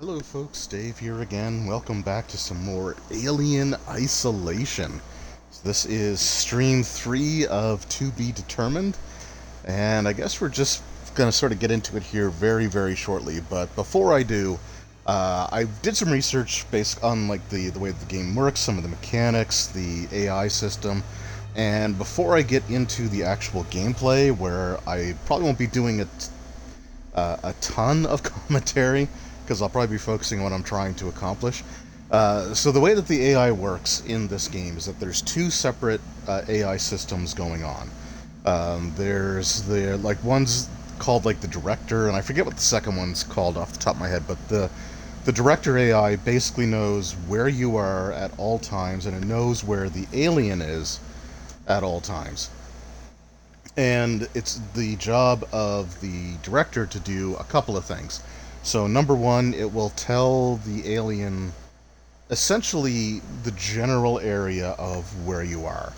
Hello folks, Dave here again. Welcome back to some more Alien Isolation. So this is stream 3 of To Be Determined, and I guess we're just going to sort of get into it here very shortly. But before I do, I did some research based on like the way the game works, some of the mechanics, the AI system, and before I get into the actual gameplay, where I probably won't be doing a ton of commentary, because I'll probably be focusing on what I'm trying to accomplish. So the way that the AI works in this game is that there's two separate AI systems going on. There's the one's called like the director, and I forget what the second one's called off the top of my head, but the director AI basically knows where you are at all times, and it knows where the alien is at all times. And it's the job of the director to do a couple of things. So, number one, it will tell the alien essentially the general area of where you are.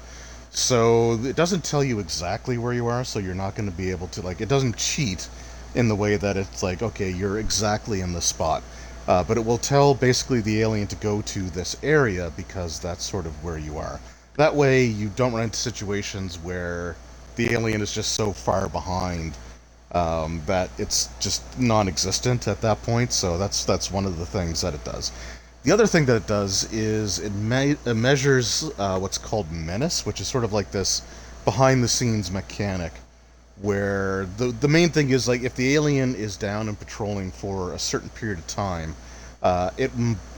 So, it doesn't tell you exactly where you are, so you're not going to be able to, it doesn't cheat in the way that it's like, okay, you're exactly in the spot. But it will tell basically the alien to go to this area because that's sort of where you are. That way, you don't run into situations where the alien is just so far behind that it's just non-existent at that point. So that's one of the things that it does. The other thing that it does is it measures what's called menace, which is sort of like this behind-the-scenes mechanic, where the main thing is like if the alien is down and patrolling for a certain period of time, it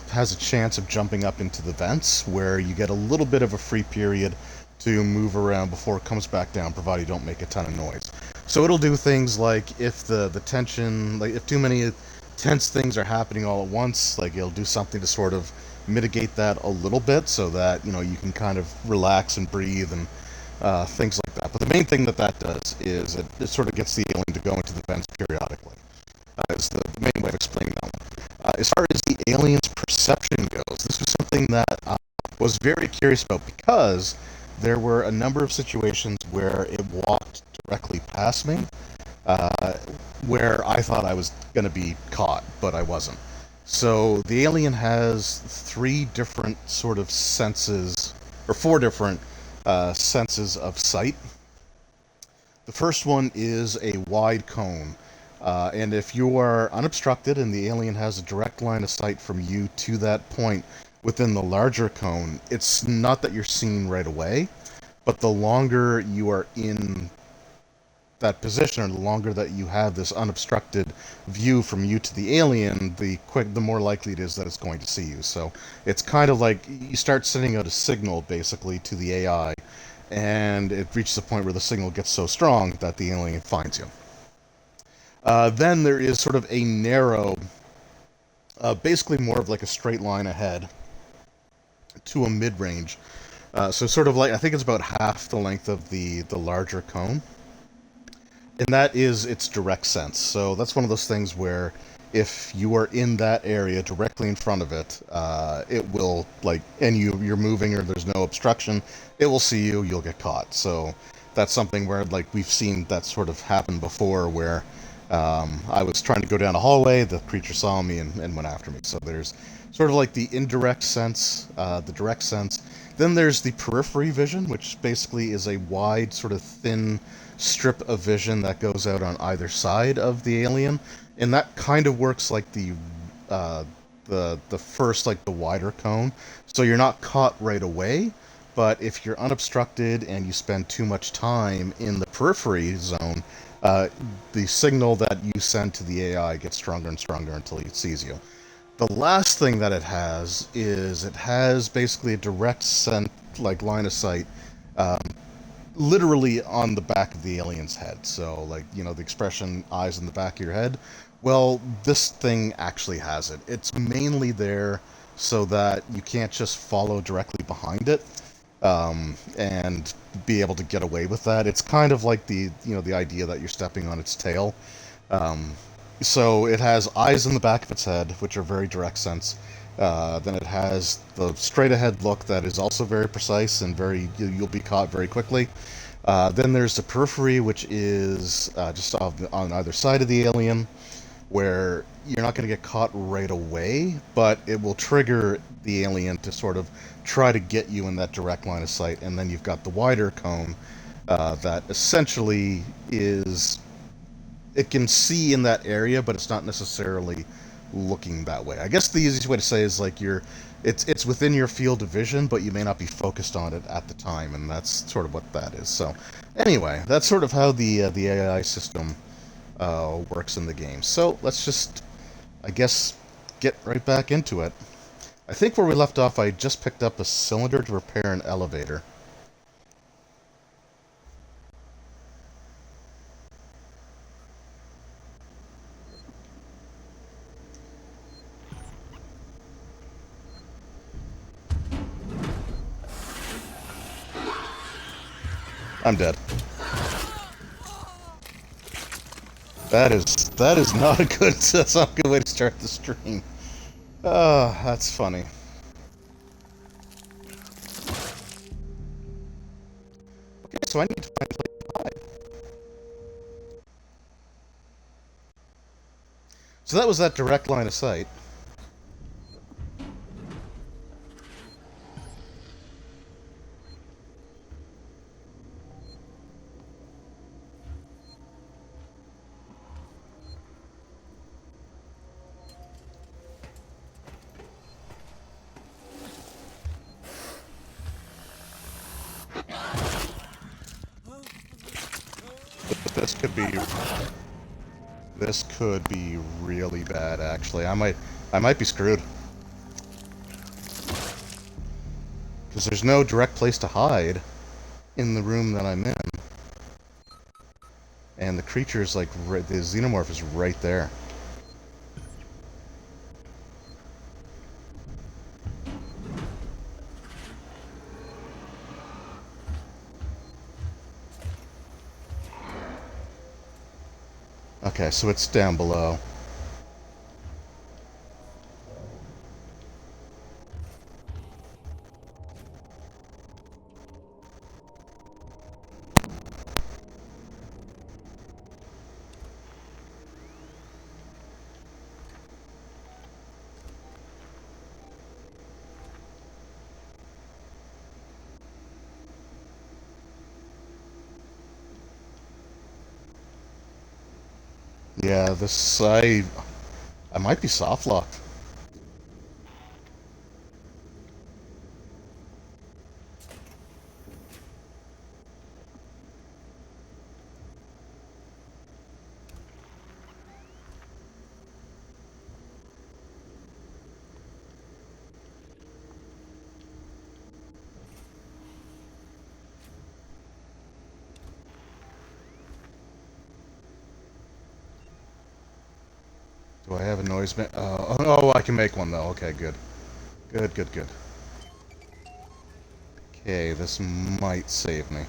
has a chance of jumping up into the vents, where you get a little bit of a free period to move around before it comes back down, provided you don't make a ton of noise. So it'll do things like if the tension, like if too many tense things are happening all at once, like it'll do something to sort of mitigate that a little bit so that, you can kind of relax and breathe and things like that. But the main thing that does is it sort of gets the alien to go into the vents periodically. Is the main way of explaining that one. As far as the alien's perception goes, this was something that I was very curious about because there were a number of situations where it walked directly past me, where I thought I was going to be caught, but I wasn't. So the alien has three different sort of senses, or four different senses of sight. The first one is a wide cone. And if you are unobstructed and the alien has a direct line of sight from you to that point within the larger cone, it's not that you're seen right away, but the longer you are in that position, or the longer that you have this unobstructed view from you to the alien, the more likely it is that it's going to see you. So it's kind of like you start sending out a signal basically to the AI, and it reaches a point where the signal gets so strong that the alien finds you. Then there is sort of a narrow, basically more of like a straight line ahead to a mid-range. So sort of like, I think it's about half the length of the larger cone. And that is its direct sense. So that's one of those things where if you are in that area directly in front of it, it will, and you're moving or there's no obstruction, it will see you, you'll get caught. So that's something where, we've seen that sort of happen before, where I was trying to go down a hallway, the creature saw me and went after me. So there's sort of like the indirect sense, the direct sense. Then there's the periphery vision, which basically is a wide, sort of thin strip of vision that goes out on either side of the alien, and that kind of works like the first, like the wider cone. So you're not caught right away, but if you're unobstructed and you spend too much time in the periphery zone, the signal that you send to the AI gets stronger and stronger until it sees you. The last thing that it has is it has basically a direct line of sight, literally on the back of the alien's head. So, the expression eyes in the back of your head. Well, this thing actually has it. It's mainly there so that you can't just follow directly behind it, and be able to get away with that. It's kind of like the idea that you're stepping on its tail. So it has eyes in the back of its head, which are very direct sense. Then it has the straight ahead look that is also very precise and you'll be caught very quickly. Then there's the periphery, which is just on either side of the alien, where you're not going to get caught right away, but it will trigger the alien to sort of try to get you in that direct line of sight. And then you've got the wider cone that essentially is, it can see in that area, but it's not necessarily looking that way. I guess the easiest way to say is like it's within your field of vision, but you may not be focused on it at the time, and that's sort of what that is. So, anyway, that's sort of how the AI system works in the game. So let's just, I guess, get right back into it. I think where we left off, I just picked up a cylinder to repair an elevator. I'm dead. That is not a good that's not a good way to start the stream. Oh, that's funny. Okay, so I need to find a place to hide. So that was that direct line of sight. This could be this could be really bad actually. I might be screwed. Because there's no direct place to hide in the room that I'm in. And the creature's like the xenomorph is right there. Okay, so it's down below. Yeah, this I might be soft locked. Do I have a noise oh, I can make one though. Okay, good. Good, good, good. Okay, this might save me.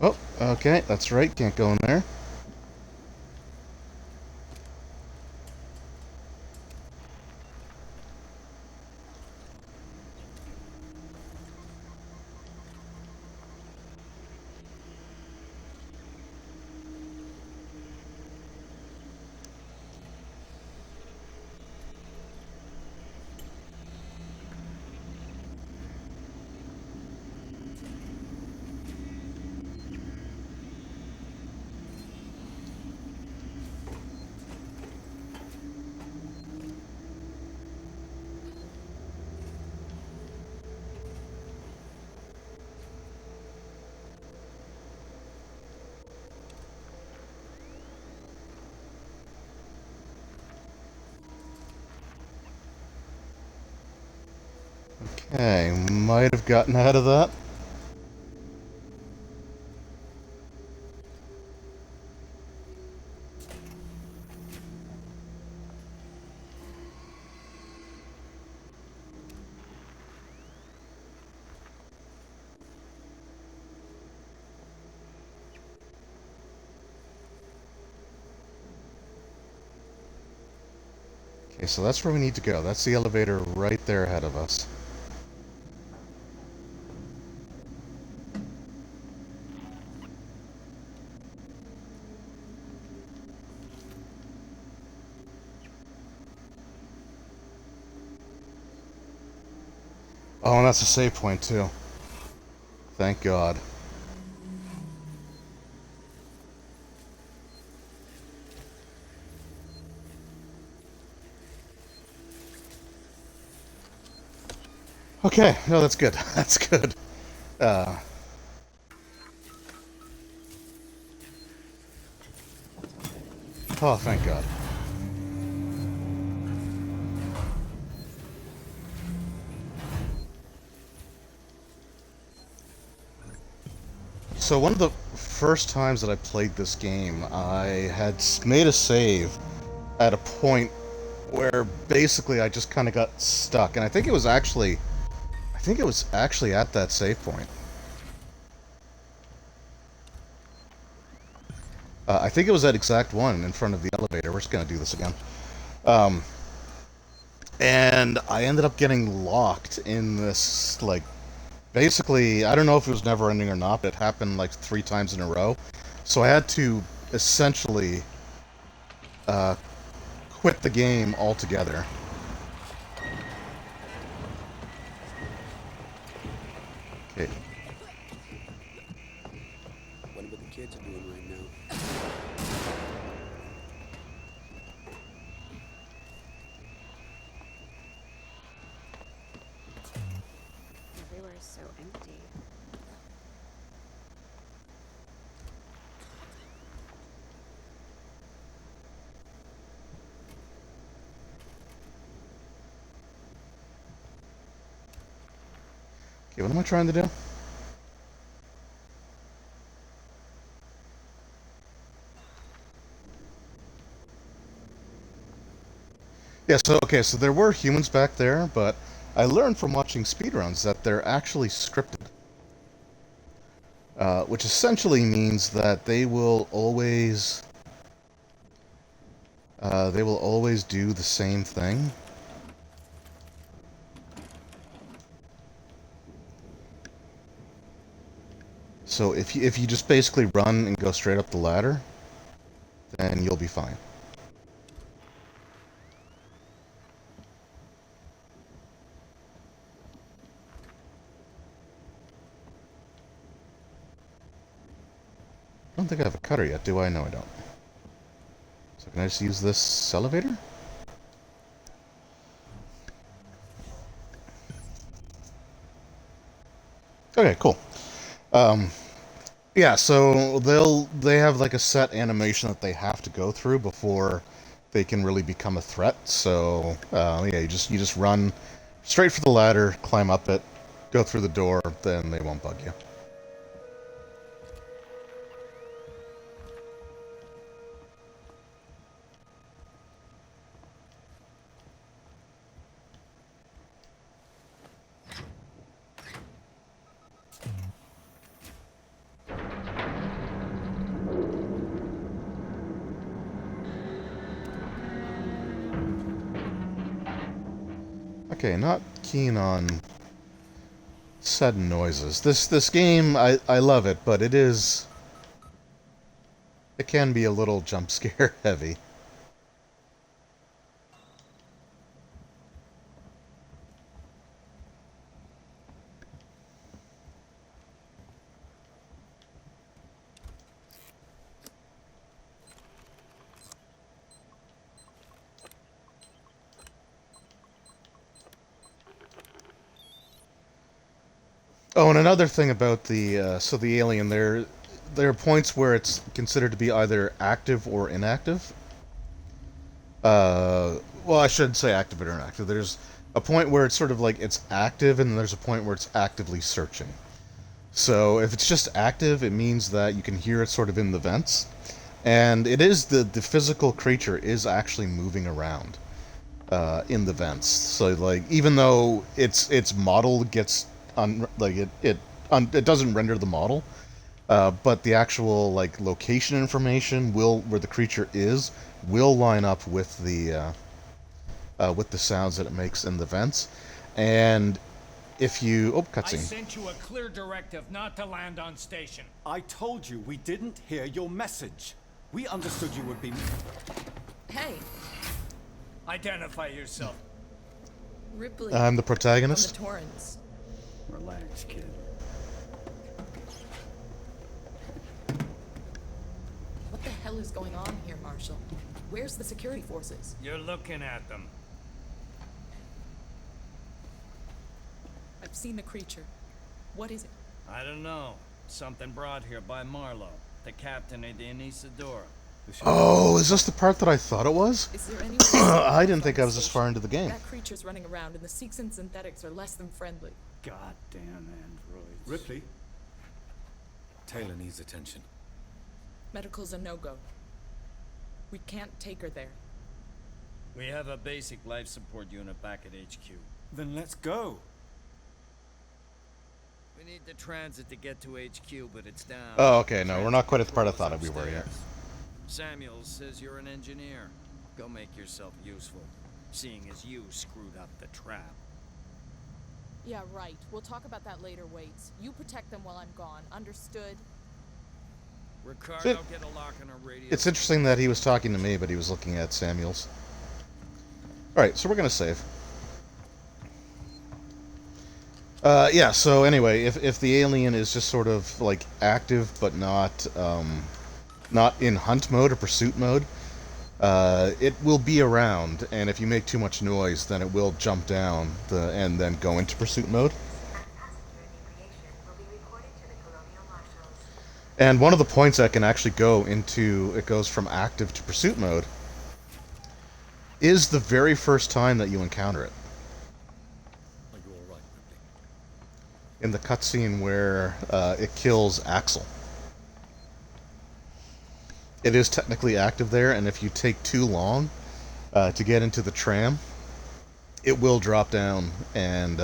Oh, okay, that's right. Can't go in there. Okay, might have gotten out of that. Okay, so that's where we need to go. That's the elevator right there ahead of us. Oh, and that's a save point, too. Thank God. Okay, no, that's good. That's good. Uh, oh, thank God. So one of the first times that I played this game, I had made a save at a point where basically I just kind of got stuck, and I think it was actually at that save point. I think it was that exact one in front of the elevator. We're just gonna do this again. Um, and I ended up getting locked in this, like, basically, I don't know if it was never ending or not, but it happened like 3 times in a row. So I had to essentially uh, quit the game altogether. Okay. Wonder what the kids are doing right now. Everywhere is so empty. Okay, what am I trying to do? Yeah, so, okay, so there were humans back there, but I learned from watching speedruns that they're actually scripted. Which essentially means that they will always do the same thing. So if you just basically run and go straight up the ladder, then you'll be fine. I don't think I have a cutter yet, do I? No, I don't. So can I just use this elevator? Okay, cool. Um, yeah, so they have like a set animation that they have to go through before they can really become a threat. So yeah, you just run straight for the ladder, climb up it, go through the door, then they won't bug you. Okay, not keen on sudden noises. This game, I love it, but it can be a little jump scare heavy. Oh, and another thing about the alien, there are points where it's considered to be either active or inactive. Well, I shouldn't say active or inactive. There's a point where it's sort of like it's active, and then there's a point where it's actively searching. So if it's just active, it means that you can hear it sort of in the vents, and it is the physical creature is actually moving around in the vents. So like even though its model gets like it doesn't render the model, but the actual like location information will where the creature is will line up with with the sounds that it makes in the vents. And if you... Oh, I cutscene. sent you a clear directive not to land on station. I told you we didn't hear your message. We understood you would be... Hey, Identify yourself. Ripley. I'm the From protagonist. the Torrens. Relax, kid. What the hell is going on here, Marshal? Where's the security forces? You're looking at them. I've seen the creature. What is it? I don't know. Something brought here by Marlowe, the captain of the Anisadora. Oh, is this the part that I thought it was? Is there any I didn't think I was this far into the game. That creature's running around, and the Seeks and synthetics are less than friendly. Goddamn androids. Ripley? Taylor needs attention. Medical's a no-go. We can't take her there. We have a basic life support unit back at HQ. Then let's go. We need the transit to get to HQ, but it's down. Oh, okay, no, we're not quite at the part I thought we were yet. Samuel says you're an engineer. Go make yourself useful, seeing as you screwed up the trap. Yeah, right. We'll talk about that later, Waits. You protect them while I'm gone. Understood? Ricardo, get a lock on our radio. It's interesting that he was talking to me, but he was looking at Samuel's. Alright, so we're going to save. Yeah, so anyway, if the alien is just sort of, like, active, but not in hunt mode or pursuit mode, it will be around, and if you make too much noise, then it will jump down and then go into pursuit mode. And one of the points that can actually go into, it goes from active to pursuit mode, is the very first time that you encounter it. Are you alright, Ripley? In the cutscene where it kills Axel. It is technically active there, and if you take too long to get into the tram, it will drop down and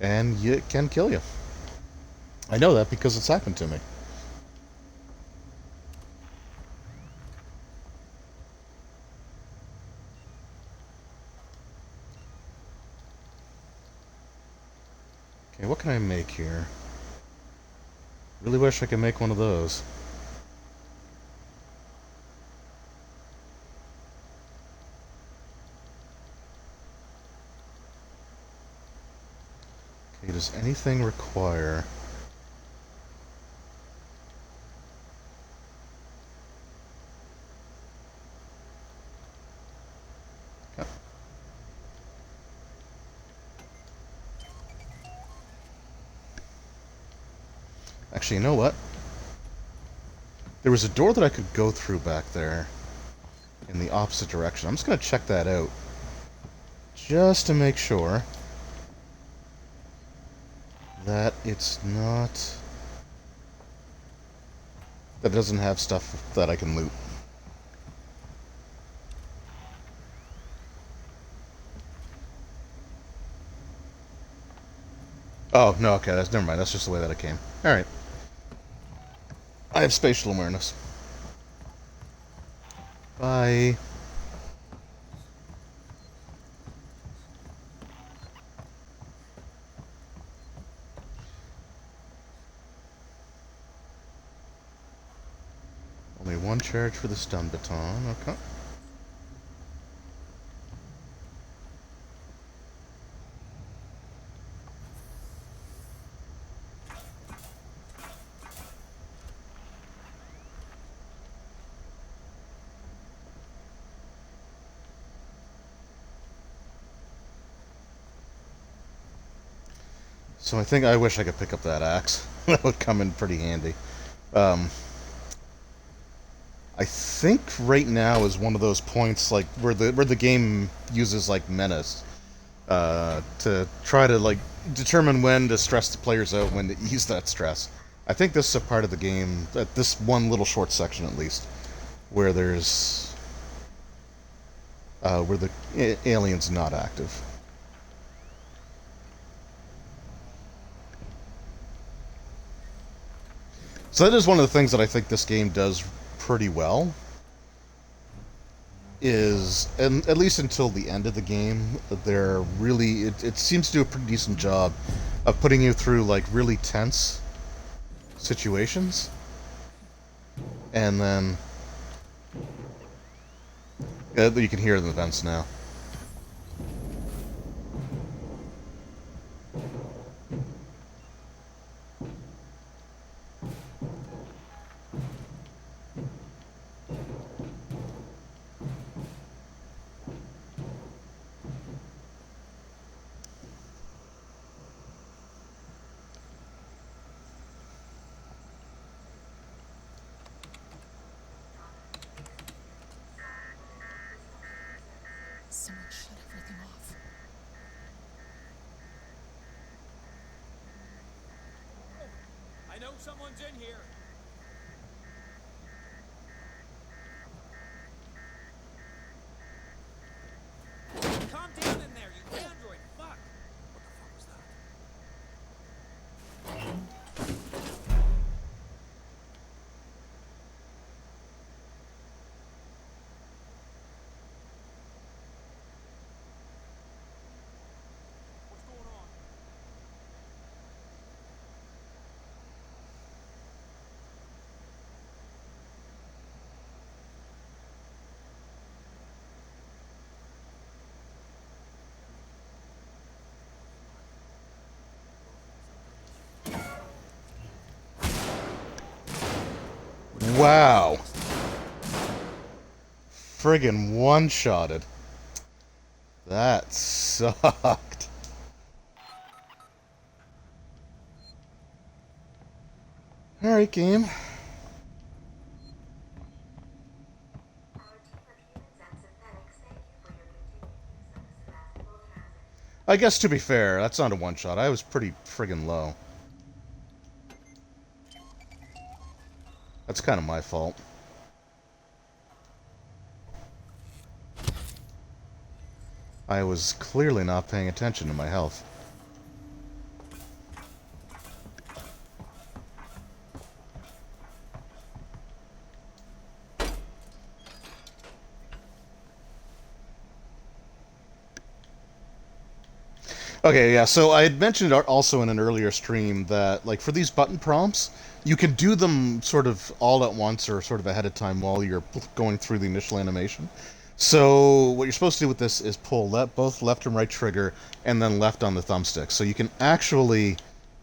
it can kill you. I know that because it's happened to me. Okay, what can I make here? Really wish I could make one of those. Okay, does anything require... Okay. Actually, you know what? There was a door that I could go through back there in the opposite direction. I'm just going to check that out just to make sure that it's not... that it doesn't have stuff that I can loot. Oh, no, okay, never mind. That's just the way that it came. Alright. I have spatial awareness. Bye. Only one charge for the stun baton, okay. So I wish I could pick up that axe. That would come in pretty handy. I think right now is one of those points like where the game uses like menace to try to like determine when to stress the players out, when to ease that stress. I think this is a part of the game, at this one little short section at least, where there's where the alien's not active. So that is one of the things that I think this game does pretty well. is, and at least until the end of the game, they're really, it seems to do a pretty decent job of putting you through like really tense situations, and then you can hear the vents now. Someone shut everything off. I know someone's in here. Calm down in there, you android. Fuck. What the fuck was that? What's going on? Wow. Friggin' one-shotted. That sucked. Alright, game. I guess to be fair, that's not a one-shot. I was pretty friggin' low. That's kind of my fault. I was clearly not paying attention to my health. Okay, yeah, so I had mentioned also in an earlier stream that, like, for these button prompts, you can do them sort of all at once or sort of ahead of time while you're going through the initial animation. So what you're supposed to do with this is pull both left and right trigger and then left on the thumbstick. So you can actually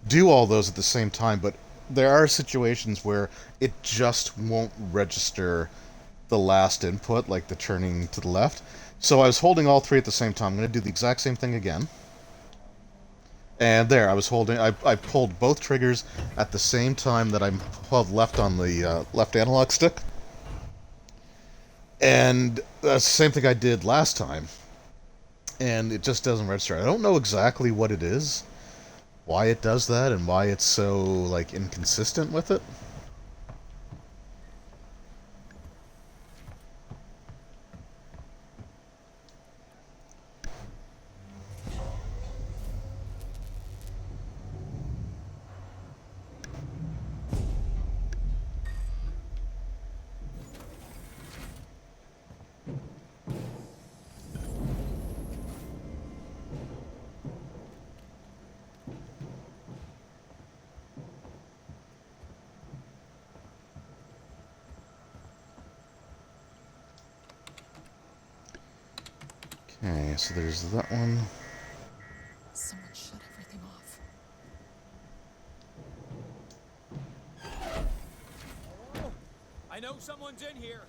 do all those at the same time, but there are situations where it just won't register the last input, like the turning to the left. So I was holding all three at the same time. I'm going to do the exact same thing again. And there, I pulled both triggers at the same time that I held left on the left analog stick. And that's the same thing I did last time. And it just doesn't register. I don't know exactly what it is, why it does that, and why it's so, like, inconsistent with it. Okay, so there's that one. Someone shut everything off. Oh, I know someone's in here.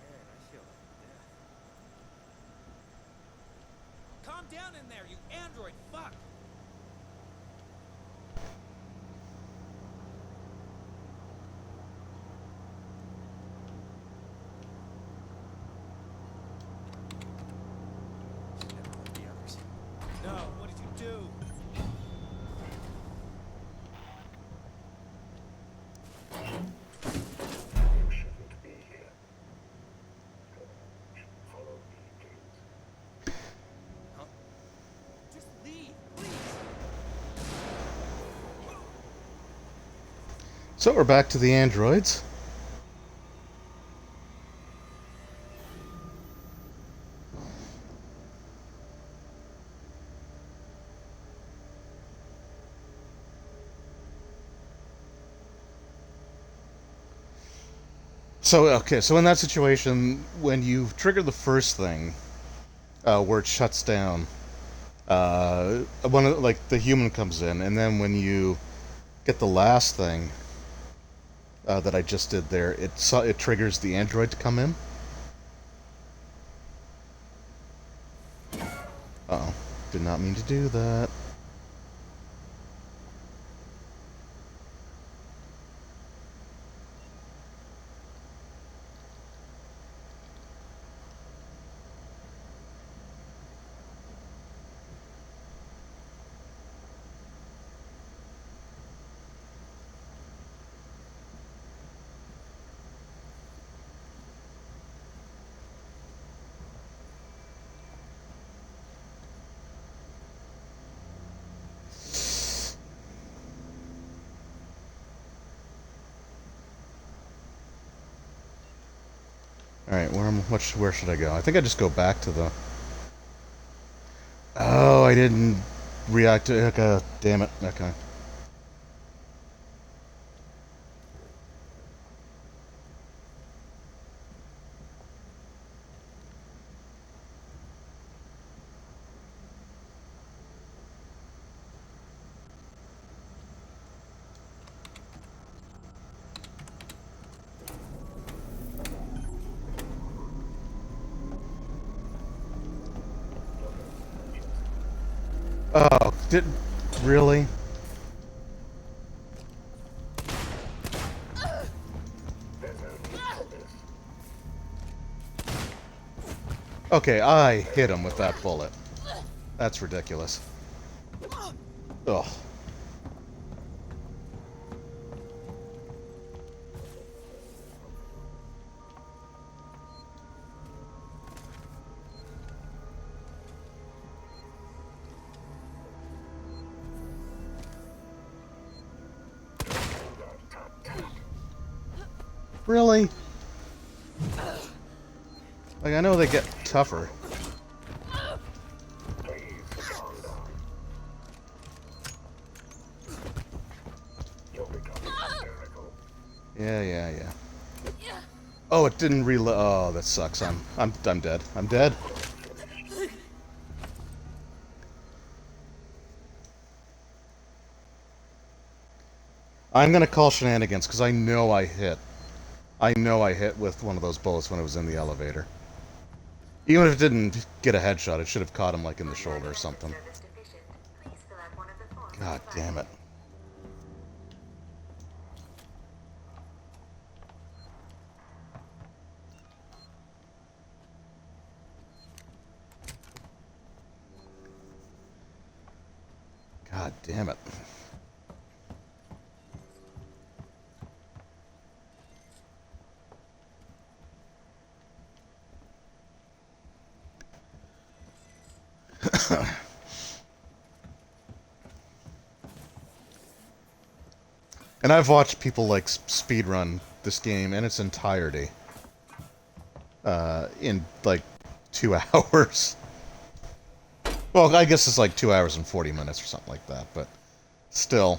Man, I feel like death. Calm down in there, you android. Fuck. No, what did you do? Huh? Just leave, please. So we're back to the androids. So in that situation, when you trigger the first thing, where it shuts down, like the human comes in, and then when you get the last thing that I just did there, it triggers the android to come in. Uh-oh. Did not mean to do that. Alright, where should I go? I think I just go back to the... Oh, I didn't react to... Okay, damn it. Okay. Oh, really? Okay, I hit him with that bullet. That's ridiculous. Ugh. Really? Like, I know they get tougher. Yeah. Oh, it didn't reload. Oh, that sucks. I'm dead. I'm dead. I'm gonna call shenanigans because I know I hit. I know I hit with one of those bullets when it was in the elevator. Even if it didn't get a headshot, it should have caught him like in the shoulder or something. God damn it. God damn it. And I've watched people like speedrun this game in its entirety in like 2 hours. Well, I guess it's like 2 hours and 40 minutes or something like that, but still.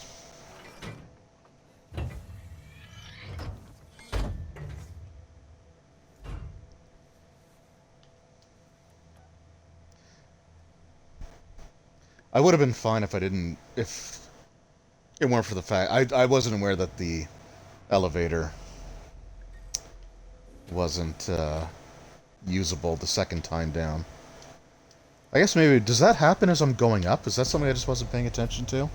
I would have been fine if if it weren't for the fact I wasn't aware that the elevator wasn't usable the second time down. I guess maybe, does that happen as I'm going up? Is that something I just wasn't paying attention to?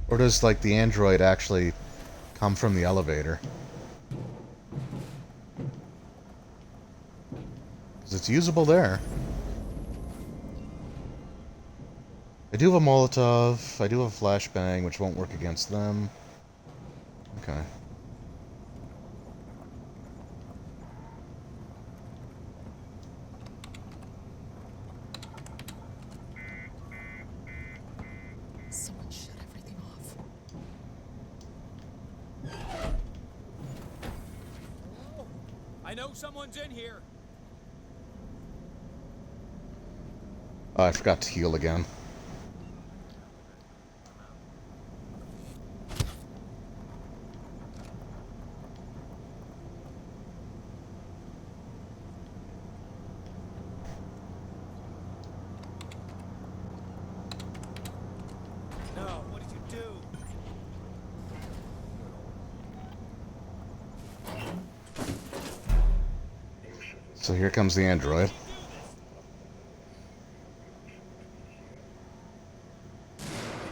Or does, like, the android actually come from the elevator? Because it's usable there. I do have a Molotov, I do have a flashbang, which won't work against them. Okay. Someone shut everything off. I know someone's in here. Oh, I forgot to heal again. So here comes the android.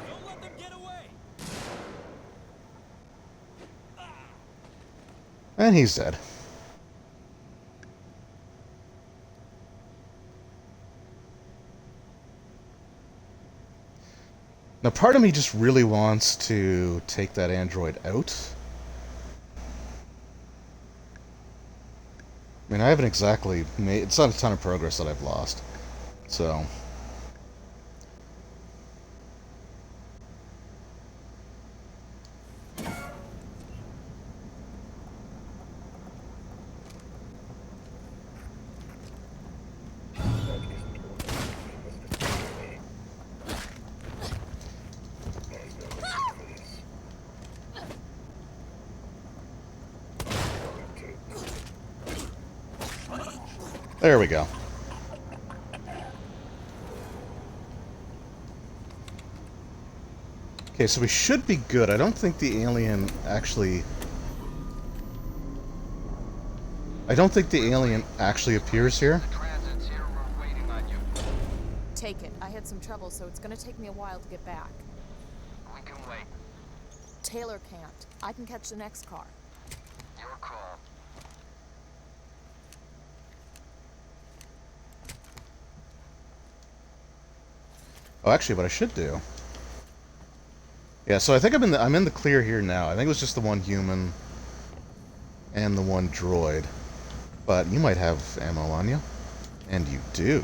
Don't let them get away! And he's dead. Now, part of me just really wants to take that android out. I mean, I haven't exactly made... It's not a ton of progress that I've lost. So... There we go. Okay, so we should be good. I don't think the alien actually... I don't think the alien actually appears here. Transit's here. We're waiting on you. Take it. I had some trouble, so it's gonna take me a while to get back. We can wait. Taylor can't. I can catch the next car. Your call. Oh, actually, what I should do... Yeah, so I think I'm in the clear here now. I think it was just the one human and the one droid. But you might have ammo on you. And you do.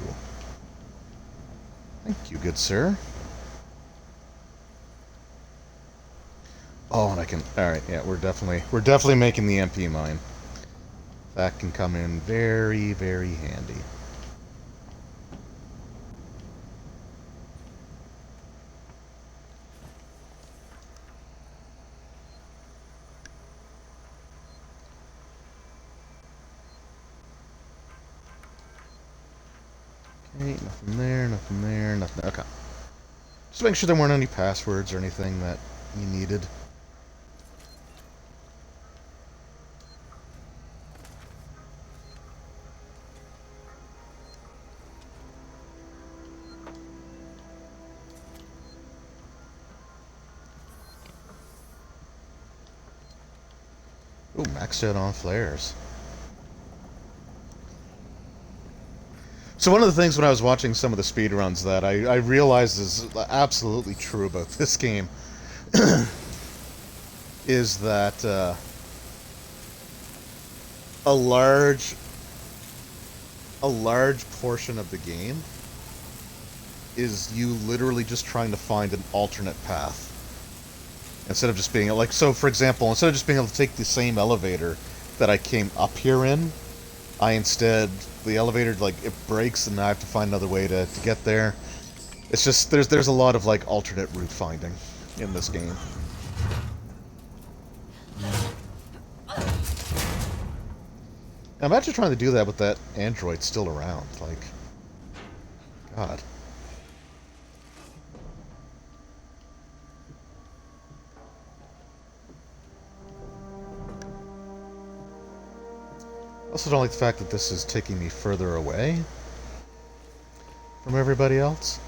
Thank you, good sir. Oh, and I can... Alright, yeah, we're definitely making the MP mine. That can come in very, very handy. Okay, nothing there, nothing there, nothing... Okay. Just make sure there weren't any passwords or anything that you needed. Ooh, maxed out on flares. So one of the things when I was watching some of the speedruns that I realized is absolutely true about this game is that a large portion of the game is you literally just trying to find an alternate path. Instead of just being like, so for example, instead of just being able to take the same elevator that I came up here in, the elevator, like, it breaks and I have to find another way to get there. It's just, there's a lot of, like, alternate route finding in this game. Now, imagine trying to do that with that android still around, like, God. I also don't like the fact that this is taking me further away from everybody else.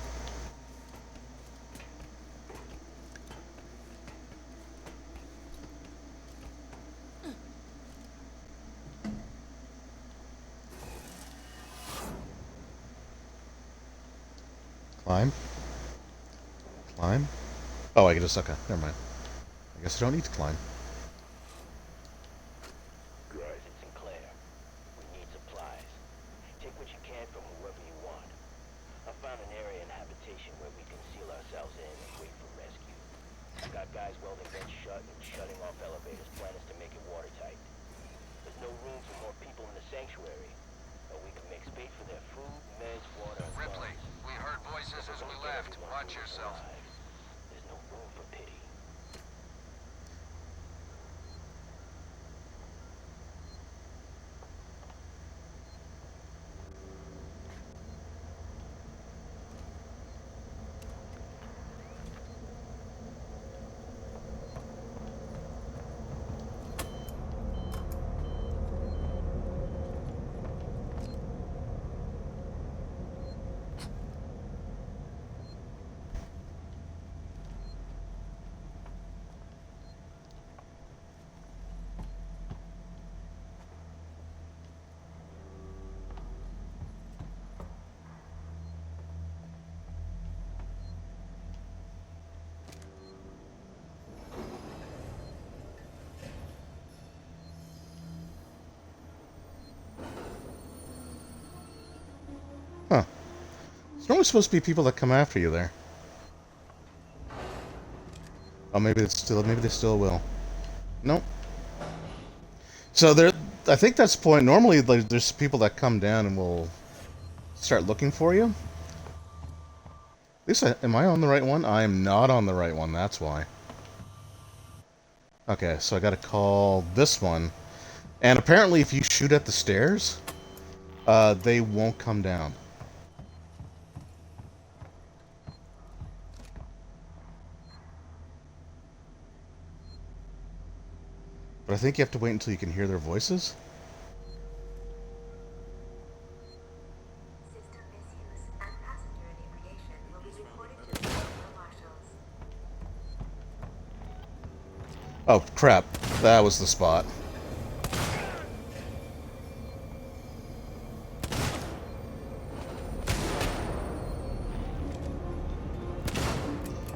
Climb. Climb. Oh, I can just... Okay, never mind. I guess I don't need to climb. normally supposed to be people that come after you there. Oh, maybe they still will. Nope. So there, I think that's the point. Normally, like, there's people that come down and will start looking for you. At least, am I on the right one? I am not on the right one. That's why. Okay, so I got to call this one, and apparently, if you shoot at the stairs, they won't come down. But I think you have to wait until you can hear their voices. System misuse and passenger inebriation will be reported to the Federal Marshals. Oh, crap. That was the spot.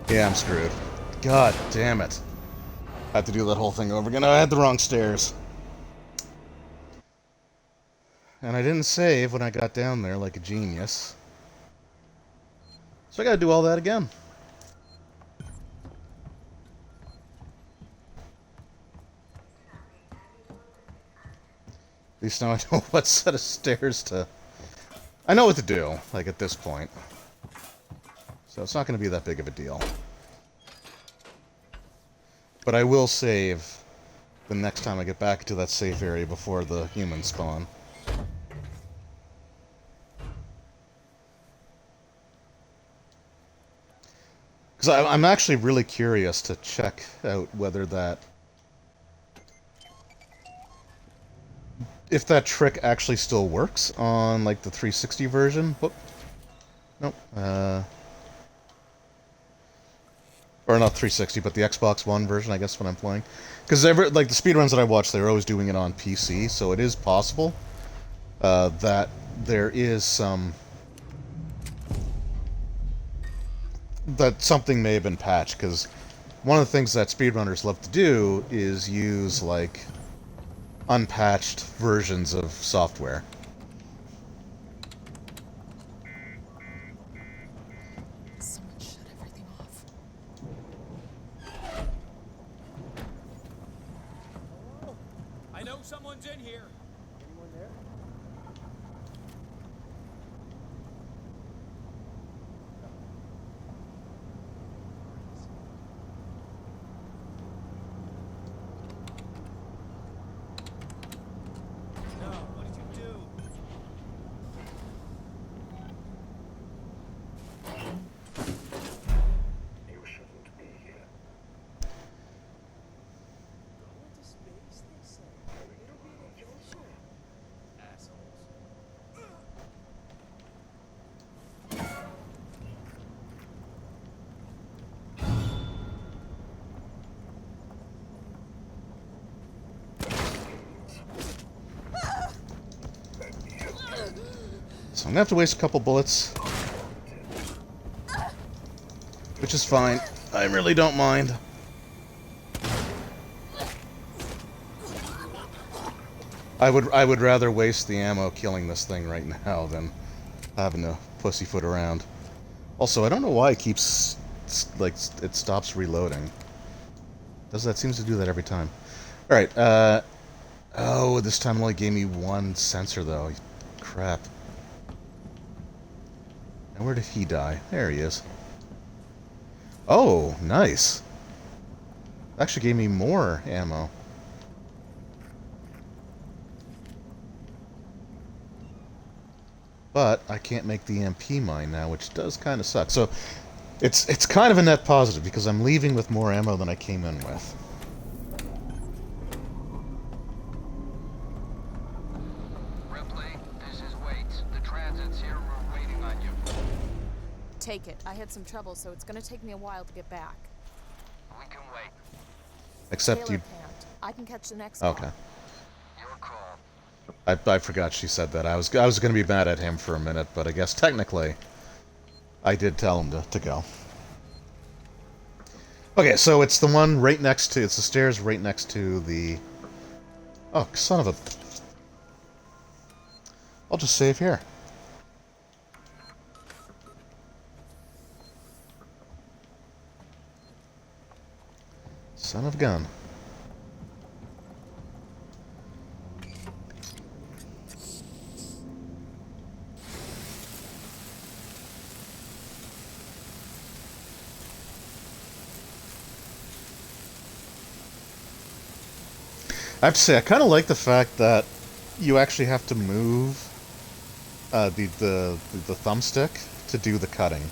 Yeah, I'm screwed. God damn it. I have to do that whole thing over again. I had the wrong stairs. And I didn't save when I got down there like a genius. So I gotta do all that again. At least now I know what set of stairs to... I know what to do, like, at this point. So it's not going to be that big of a deal. But I will save the next time I get back to that safe area before the humans spawn. Because I'm actually really curious to check out whether that... if that trick actually still works on, like, the 360 version. Whoop. Nope. Or not 360, but the Xbox One version, I guess, when I'm playing. Because, like, the speedruns that I watch, they're always doing it on PC, so it is possible that there is some... that something may have been patched, because one of the things that speedrunners love to do is use, like, unpatched versions of software. Someone shut everything off. I know someone's in here. Anyone there? No, what did you do? You shouldn't be here. Go into space, they say. It'll be an adventure. Assholes. So I'm gonna have to waste a couple bullets. Which is fine. I really don't mind. I would rather waste the ammo killing this thing right now than having to pussyfoot around. Also, I don't know why it keeps, like, it stops reloading. That seems to do that every time. Alright, oh, this time it only gave me one sensor, though. Crap. And where did he die? There he is. Oh, nice. Actually gave me more ammo. But I can't make the MP mine now, which does kind of suck. So it's kind of a net positive because I'm leaving with more ammo than I came in with. Ripley, this is Waits. The transit's here. We're waiting on you. Take it. I had some trouble, so it's gonna take me a while to get back. We can wait. Except Taylor you... can't. I can catch the next Okay. one. Your call. I forgot she said that. I was going to be mad at him for a minute, but I guess technically I did tell him to go. Okay, so it's the one right next to... it's the stairs right next to the... oh, son of a... I'll just save here. Son of a gun. I have to say, I kind of like the fact that you actually have to move the thumbstick to do the cutting.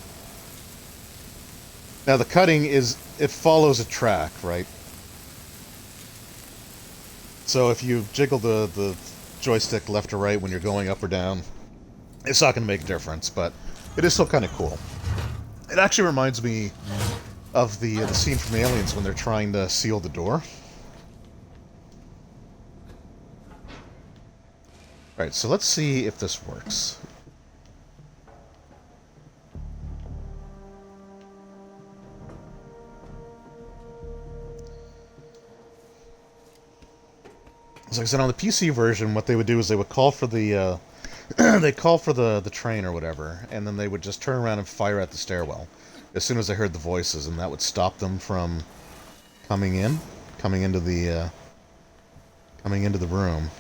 Now the cutting it follows a track, right? So if you jiggle the joystick left or right when you're going up or down, it's not going to make a difference, but it is still kind of cool. It actually reminds me of the scene from Aliens when they're trying to seal the door. Alright, so let's see if this works. So like I said, on the PC version, what they would do is they would call for the they call for the train or whatever, and then they would just turn around and fire at the stairwell as soon as they heard the voices, and that would stop them from coming into the room.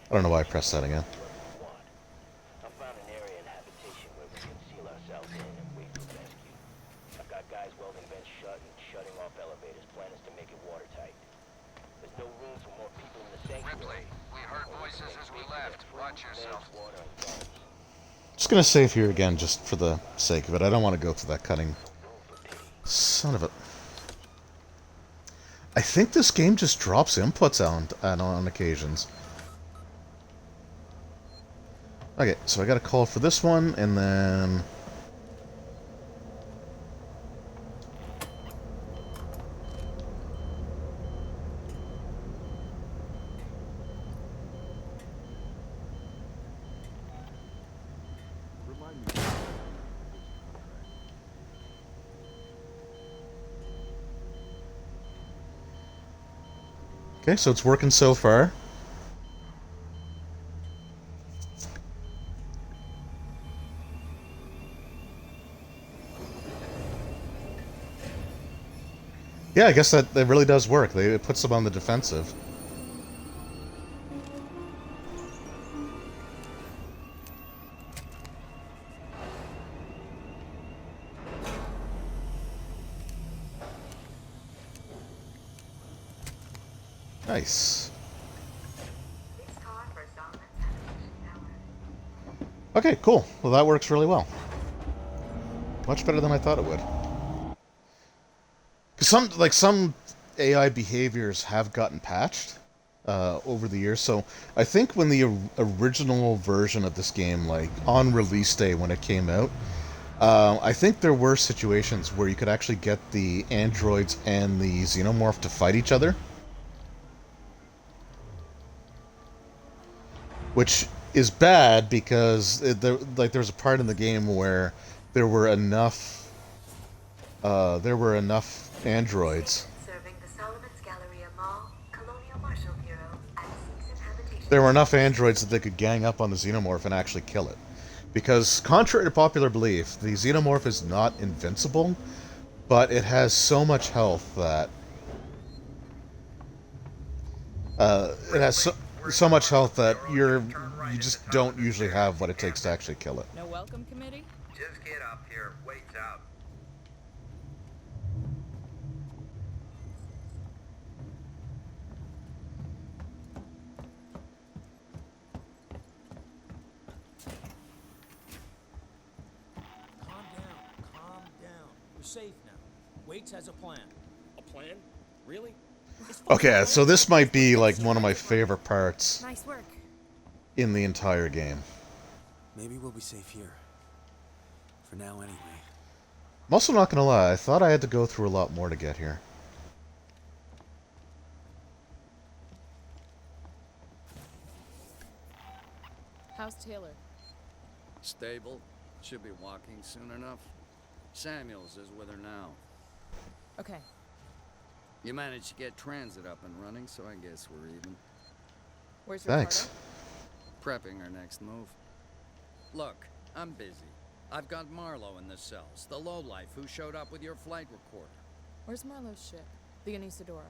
I don't know why I pressed that again. I found an area in habitation where we can seal ourselves in and wait for rescue. I've got guys welding vents shut and shutting off elevators. Plan is to make it watertight. There's no room for more people in the sanctuary. Ripley, we heard voices as we left. Watch yourself. Just gonna save here again just for the sake of it. I don't want to go through that cutting. Son of a... I think this game just drops inputs on occasions. Okay, so I got a call for this one, and then... Okay, so it's working so far. Yeah, I guess that really does work. It puts them on the defensive. Nice. Please call our first Solomon's habitation tower. Okay, cool. Well, that works really well. Much better than I thought it would. Because some AI behaviors have gotten patched over the years. So I think when the original version of this game, like on release day when it came out, I think there were situations where you could actually get the androids and the xenomorph to fight each other, which is bad because there's a part in the game where there were enough androids. Serving the Solomon's Galleria Mall, Colonial Marshal Bureau, and Season Habitation. There were enough androids that they could gang up on the xenomorph and actually kill it. Because, contrary to popular belief, the xenomorph is not invincible, but it has so much health that... it has so much health that you just don't usually have what it takes to actually kill it. No welcome committee? Just get up here. Wait's out. Calm down. We're safe now. Waits has a plan. A plan? Really? Okay, so this might be like one of my favorite parts Nice work. in the entire game. Maybe we'll be safe here. For now, anyway. I'm also not gonna lie, I thought I had to go through a lot more to get here. How's Taylor? Stable. Should be walking soon enough. Samuels is with her now. Okay. You managed to get transit up and running, so I guess we're even. Where's Ricardo? Thanks. Prepping our next move. Look, I'm busy. I've got Marlowe in the cells, the lowlife who showed up with your flight recorder. Where's Marlowe's ship? The Anisadora.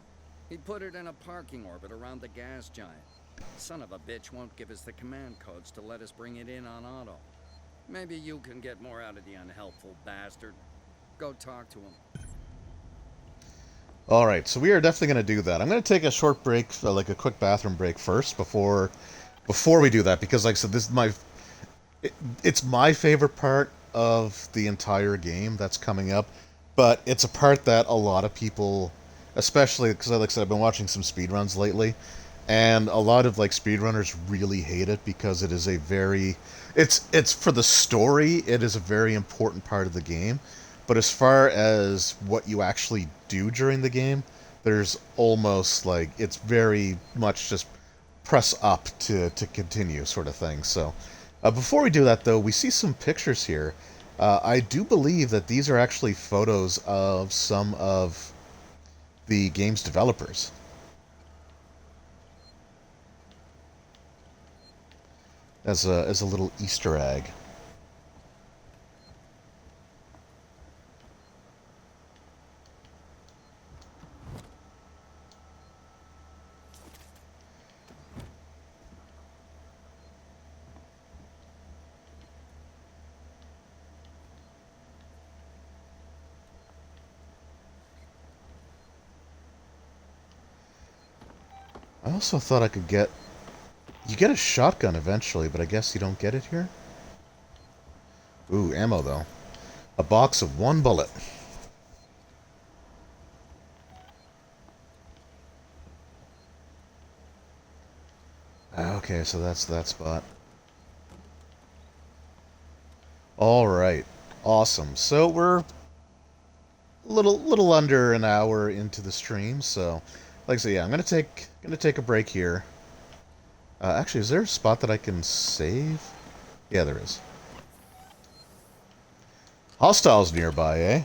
He put it in a parking orbit around the gas giant. Son of a bitch won't give us the command codes to let us bring it in on auto. Maybe you can get more out of the unhelpful bastard. Go talk to him. Alright, so we are definitely going to do that. I'm going to take a short break, like a quick bathroom break first, before we do that, because like I said, this is it's my favorite part of the entire game that's coming up, but it's a part that a lot of people, especially because like I said, I've been watching some speedruns lately, and a lot of like speedrunners really hate it because it is a very, it's for the story, it is a very important part of the game, but as far as what you actually do during the game, there's almost like, it's very much just press up to continue sort of thing. So before we do that, though, we see some pictures here. I do believe that these are actually photos of some of the game's developers. As a little Easter egg. I also thought I could get... You get a shotgun eventually, but I guess you don't get it here? Ooh, ammo, though. A box of 1 bullet. Okay, so that's that spot. Alright. Awesome. So we're a little under an hour into the stream, so... Like I said, yeah, I'm gonna take a break here. Actually, is there a spot that I can save? Yeah, there is. Hostiles nearby, eh?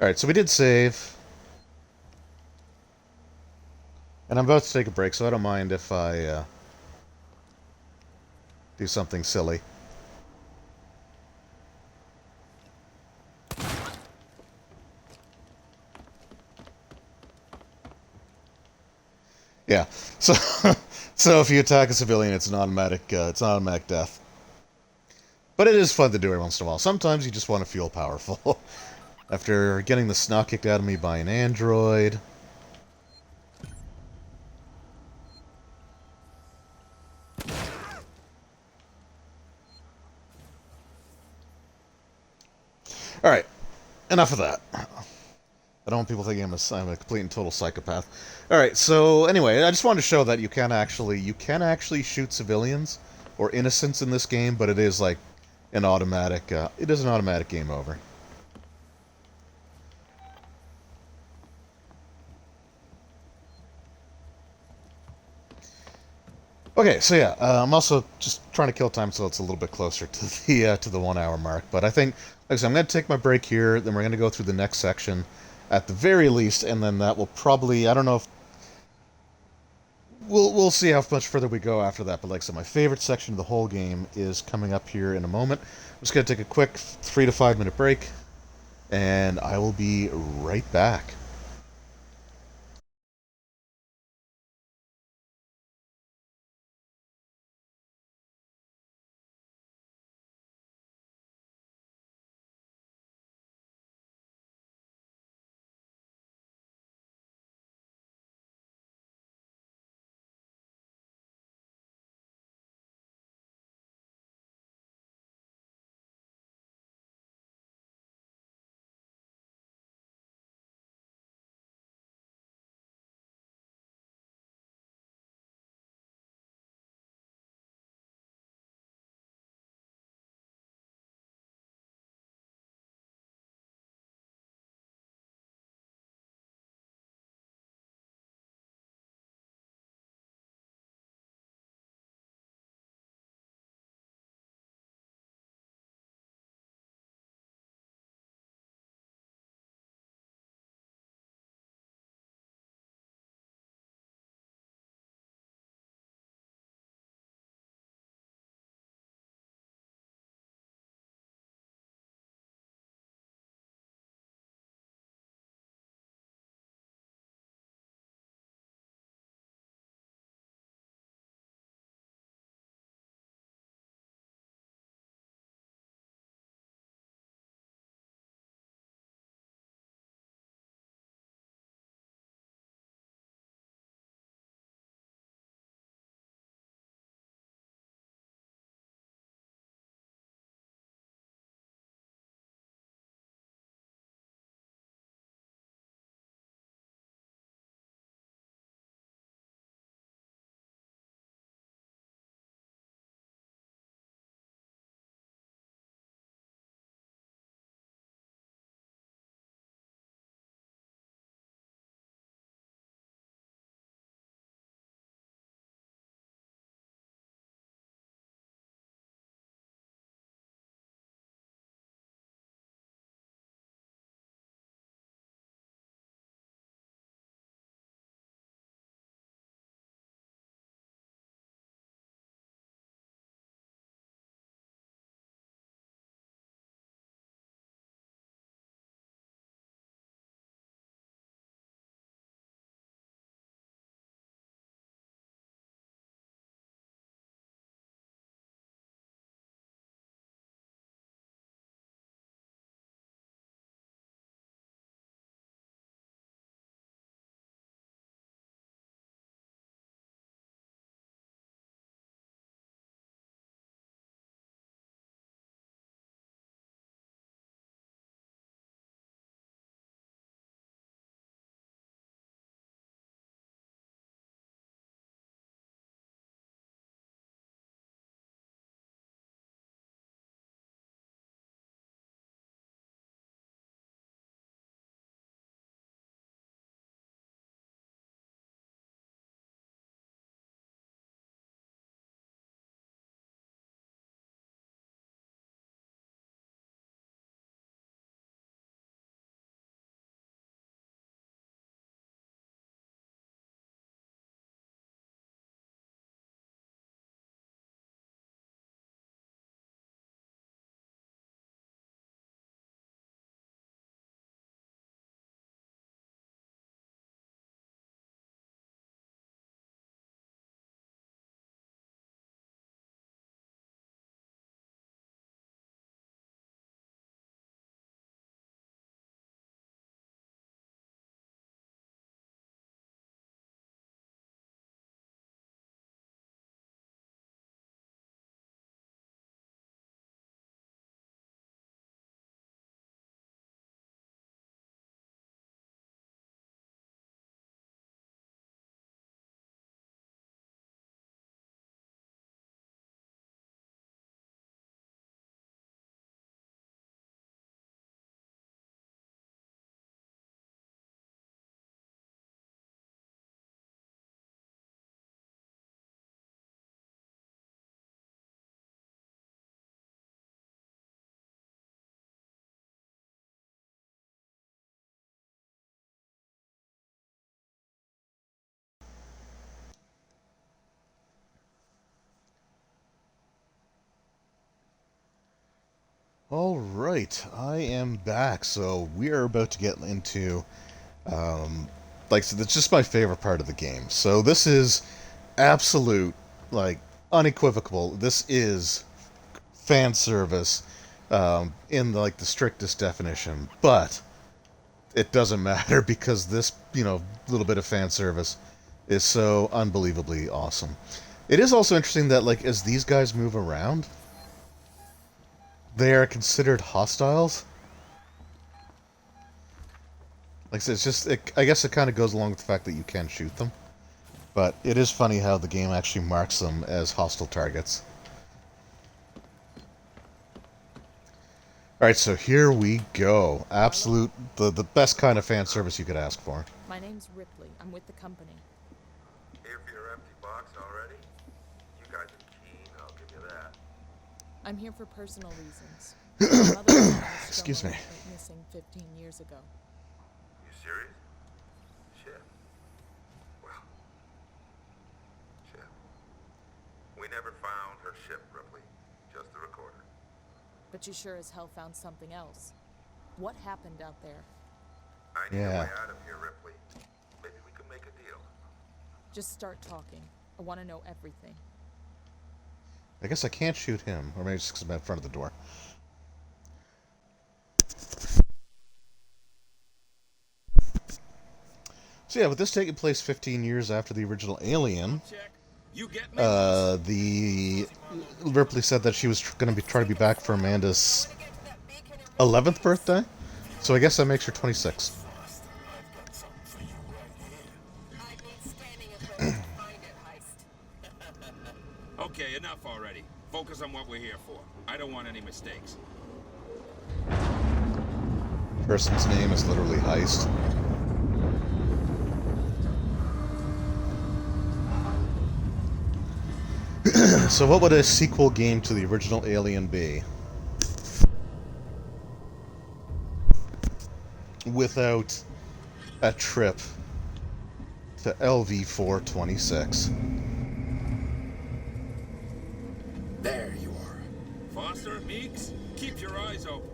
Alright, so we did save. And I'm about to take a break, so I don't mind if I do something silly. Yeah, so so if you attack a civilian, it's an automatic death. But it is fun to do every once in a while. Sometimes you just want to feel powerful. After getting the snot kicked out of me by an android. Alright, enough of that. I don't want people thinking I'm a complete and total psychopath. Alright, so anyway, I just wanted to show that you can actually shoot civilians or innocents in this game, but it is like an automatic, it is an automatic game over. Okay, so yeah, I'm also just trying to kill time so it's a little bit closer to the 1 hour mark. But I think, like I said, I'm going to take my break here. Then we're going to go through the next section, at the very least, and then that will probably, I don't know if we'll see how much further we go after that. But like I said, my favorite section of the whole game is coming up here in a moment. I'm just going to take a quick 3 to 5 minute break, and I will be right back. Alright, I am back. So we are about to get into, like I said, it's just my favorite part of the game. So this is absolute, like, unequivocal. This is fan service in like the strictest definition. But it doesn't matter because this, little bit of fan service is so unbelievably awesome. It is also interesting that, like, as these guys move around, they are considered hostiles. Like I said, I guess it kind of goes along with the fact that you can shoot them. But it is funny how the game actually marks them as hostile targets. Alright, so here we go. Absolute, the best kind of fan service you could ask for. My name's Ripley. I'm with the company. Here for your empty box already? You guys are keen, I'll give you that. I'm here for personal reasons. My mother was on a Excuse me. went missing 15 years ago. You serious? Shit. Well. Shit. We never found her ship, Ripley. Just the recorder. But you sure as hell found something else. What happened out there? I need a way out of here, Ripley. Maybe we can make a deal. Just start talking. I want to know everything. I guess I can't shoot him, or maybe it's because I'm in front of the door. So yeah, with this taking place 15 years after the original Alien, the Ripley said that she was going to be trying to be back for Amanda's 11th birthday. So I guess that makes her 26. Okay, enough already. Focus on what we're here for. I don't want any mistakes. Person's name is literally Heist. So what would a sequel game to the original Alien be? Without a trip to LV-426. There you are. Foster, Meeks, keep your eyes open.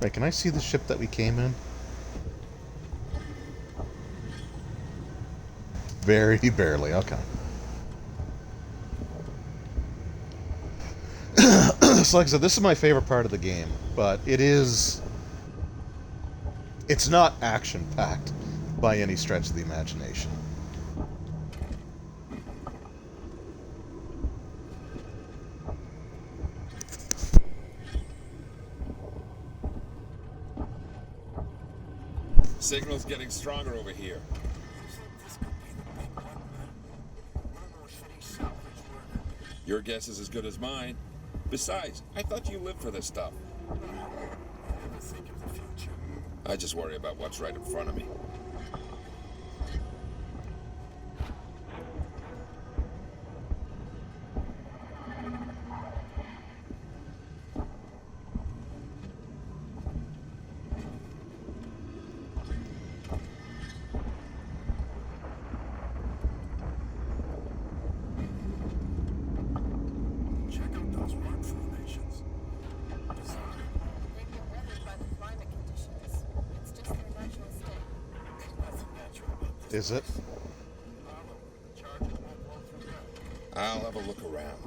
Right, can I see the ship that we came in? Very barely, okay. So like I said, this is my favorite part of the game, but it's not action-packed by any stretch of the imagination. Signal's getting stronger over here. Your guess is as good as mine. Besides, I thought you lived for this stuff. I just worry about what's right in front of me. Is it? I'll have a look around.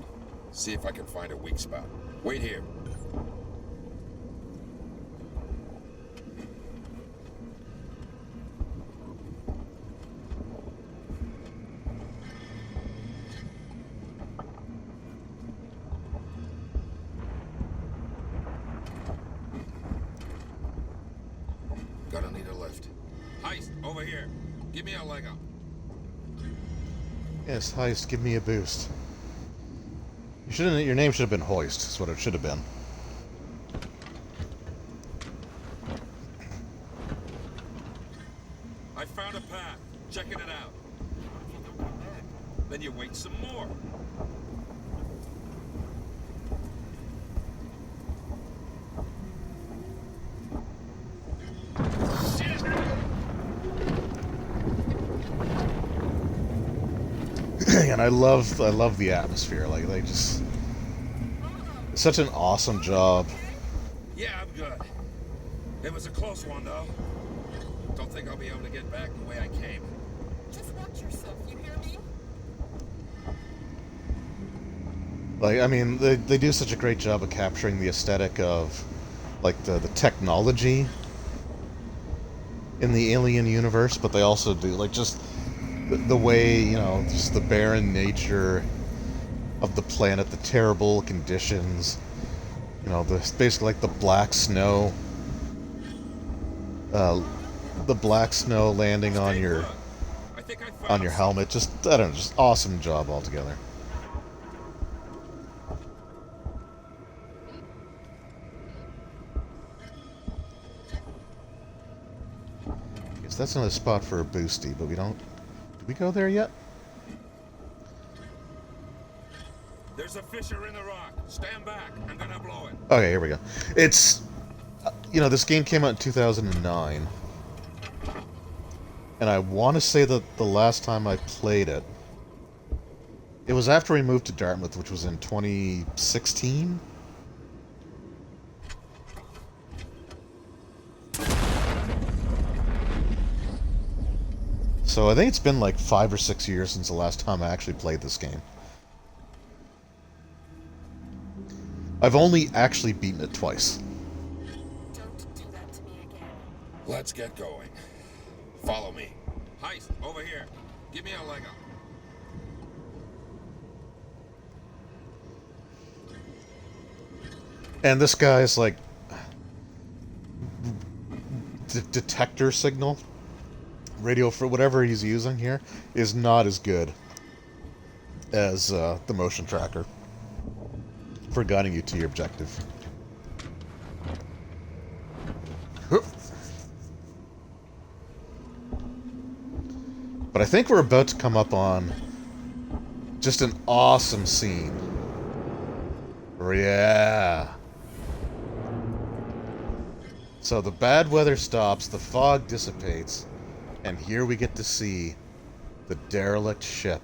See if I can find a weak spot. Wait here. Gonna need a lift. Heist, over here. Give me a leg up. Yes, Heist, give me a boost. Your name should have been Hoist, is what it should have been. I found a path. Checking it out. Then you wait some more. And I love the atmosphere. Like they just such an awesome job. Yeah, I'm good. It was a close one, though. Don't think I'll be able to get back the way I came. Just watch yourself, you hear me? Like, I mean, they do such a great job of capturing the aesthetic of, like, the technology in the Alien universe, but they also do, like, just the way, you know, just the barren nature of the planet, the terrible conditions, you know, basically like the black snow, the black snow landing on your helmet. Just, I don't know, just awesome job altogether. Guess that's another spot for a boosty, but we don't. Did we go there yet? There's a fissure in the rock. Stand back. I'm gonna blow it. Okay, here we go. It's, you know, this game came out in 2009. And I want to say that the last time I played it, it was after we moved to Dartmouth, which was in 2016. So I think it's been like 5 or 6 years since the last time I actually played this game. I've only actually beaten it twice. Don't do that to me again. Let's get going. Follow me. Heist, over here. Give me a leg up. And this guy's like detector signal, radio for whatever he's using here, is not as good as the motion tracker for guiding you to your objective. But I think we're about to come up on just an awesome scene. Yeah. So the bad weather stops, the fog dissipates, and here we get to see the derelict ship.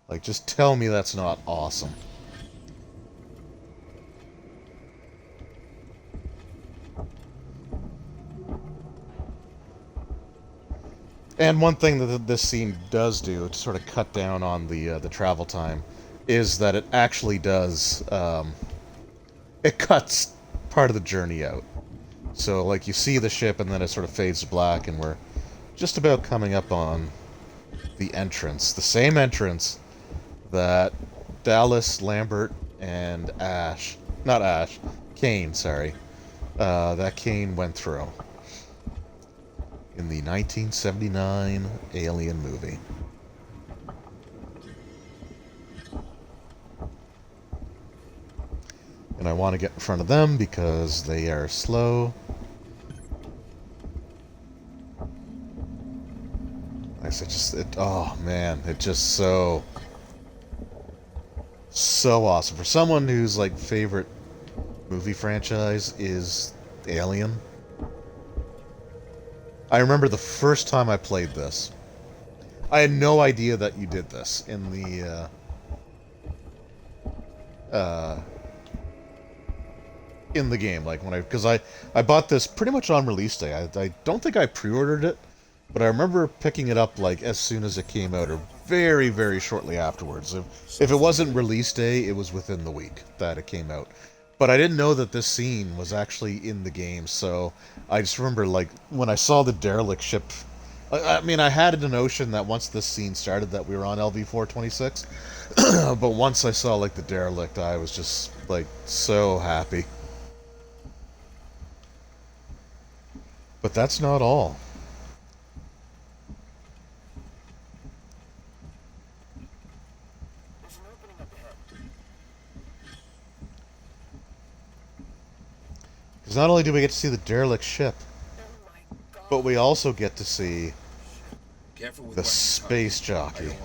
Like, just tell me that's not awesome. And one thing that this scene does do to sort of cut down on the travel time is that it actually does it cuts part of the journey out. So like you see the ship and then it sort of fades to black and we're just about coming up on the entrance, the same entrance that Dallas, Lambert, and Kane, sorry, that Kane went through in the 1979 Alien movie. And I want to get in front of them because they are slow. I said, oh man, it's just so awesome. For someone whose like favorite movie franchise is Alien, I remember the first time I played this. I had no idea that you did this in the game. Like because I bought this pretty much on release day. I don't think I pre-ordered it, but I remember picking it up like as soon as it came out, or very, very shortly afterwards. If it wasn't release day, it was within the week that it came out. But I didn't know that this scene was actually in the game, so I just remember, like, when I saw the derelict ship, I mean, I had a notion that once this scene started that we were on LV-426, but once I saw, like, the derelict, I was just, like, so happy. But that's not all. Because not only do we get to see the derelict ship, but we also get to see the space jockey. It's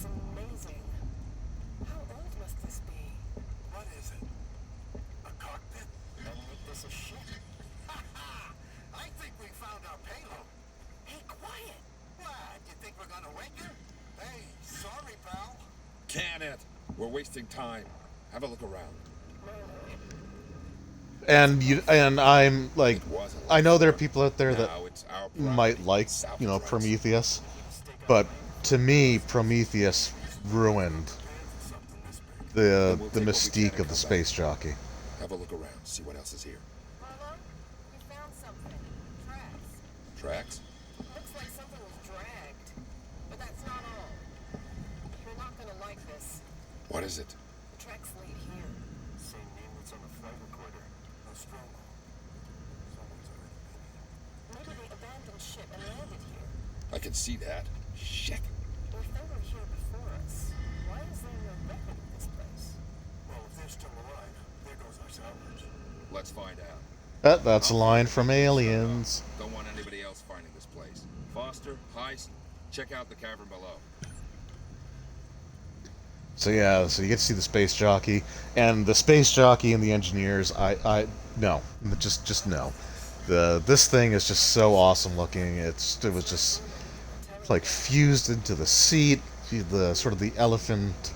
amazing. How old must this be? What is it? We're wasting time. Have a look around. And I'm like, It wasn't I know there are before. people out there that Now it's our property. might like, Salvage rights. Prometheus, but to me, Prometheus ruined the mystique of the space jockey. Have a look around. See what else is here. Marlo, we found something. Tracks. Tracks? Looks like something was dragged. But that's not all. You're not gonna like this. What is it? The tracks lead here. Same name that's on the flight recorder. Nostromo. Someone's already Maybe they abandoned ship and landed here. I can see that. Shit. If they were here before us, why is there no record of this place? Well, if they're still alive, there goes our salvage. Let's find out. That's a line from Aliens. Don't want anybody else finding this place. Foster, Heist, check out the cavern below. So yeah, so you get to see the space jockey, and the space jockey and the engineers. No, just no. This thing is just so awesome looking. It was just like fused into the seat, the sort of the elephant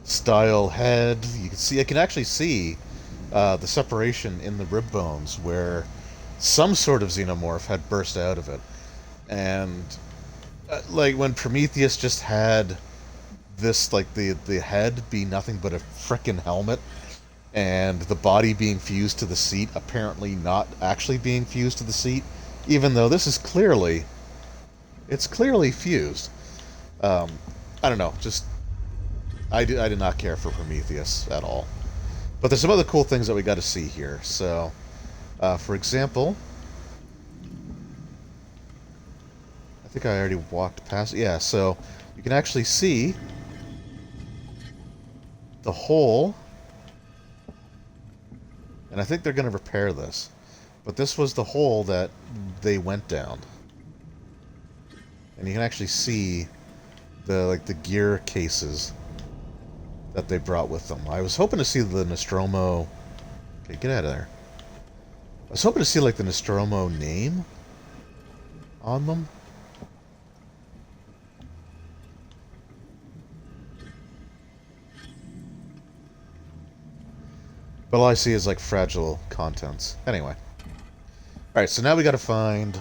style head. I can actually see the separation in the rib bones where some sort of xenomorph had burst out of it, and like when Prometheus just had this, like the head be nothing but a frickin' helmet, and the body being fused to the seat, apparently not actually being fused to the seat, even though this is clearly fused. I don't know, just I did not care for Prometheus at all. But there's some other cool things that we got to see here. So, for example, I think I already walked past. Yeah, so you can actually see the hole, and I think they're going to repair this, but this was the hole that they went down, and you can actually see the gear cases that they brought with them. I was hoping to see the Nostromo. Okay, get out of there. I was hoping to see like the Nostromo name on them. But all I see is like fragile contents. Anyway. Alright, so now we gotta find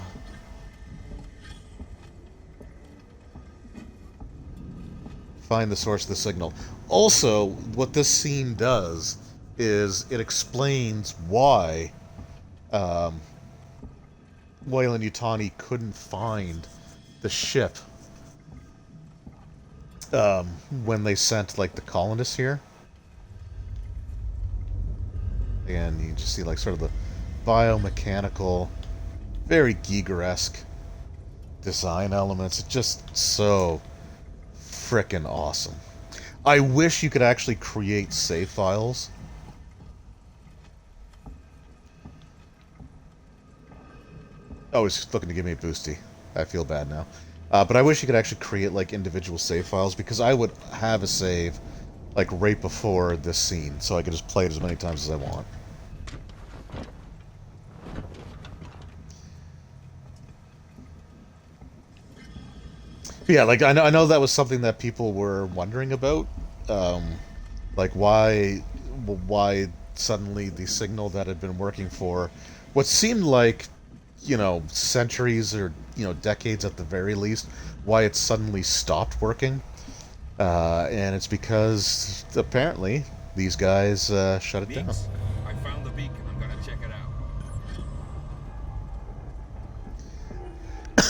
the source of the signal. Also, what this scene does is it explains why Weyland Yutani couldn't find the ship when they sent like the colonists here. And you just see like sort of the biomechanical, very Giger-esque design elements. It's just so frickin' awesome. I wish you could actually create save files. Oh, he's looking to give me a boosty. I feel bad now. But I wish you could actually create like individual save files, because I would have a save like right before this scene, so I could just play it as many times as I want. But yeah, like I know that was something that people were wondering about, like why suddenly the signal that had been working for what seemed like, centuries or decades at the very least, why it suddenly stopped working, and it's because apparently these guys shut it down. I found the beacon. I'm gonna check it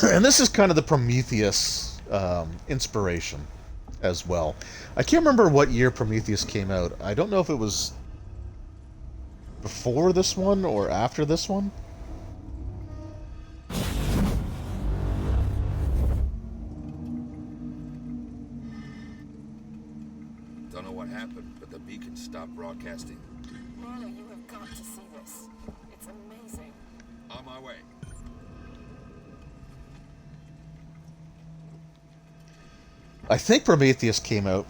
out. And this is kind of the Prometheus inspiration as well. I can't remember what year Prometheus came out. I don't know if it was before this one or after this one. Don't know what happened, but the beacon stopped broadcasting. Marlo, you have got to see this. It's amazing. On my way. I think Prometheus came out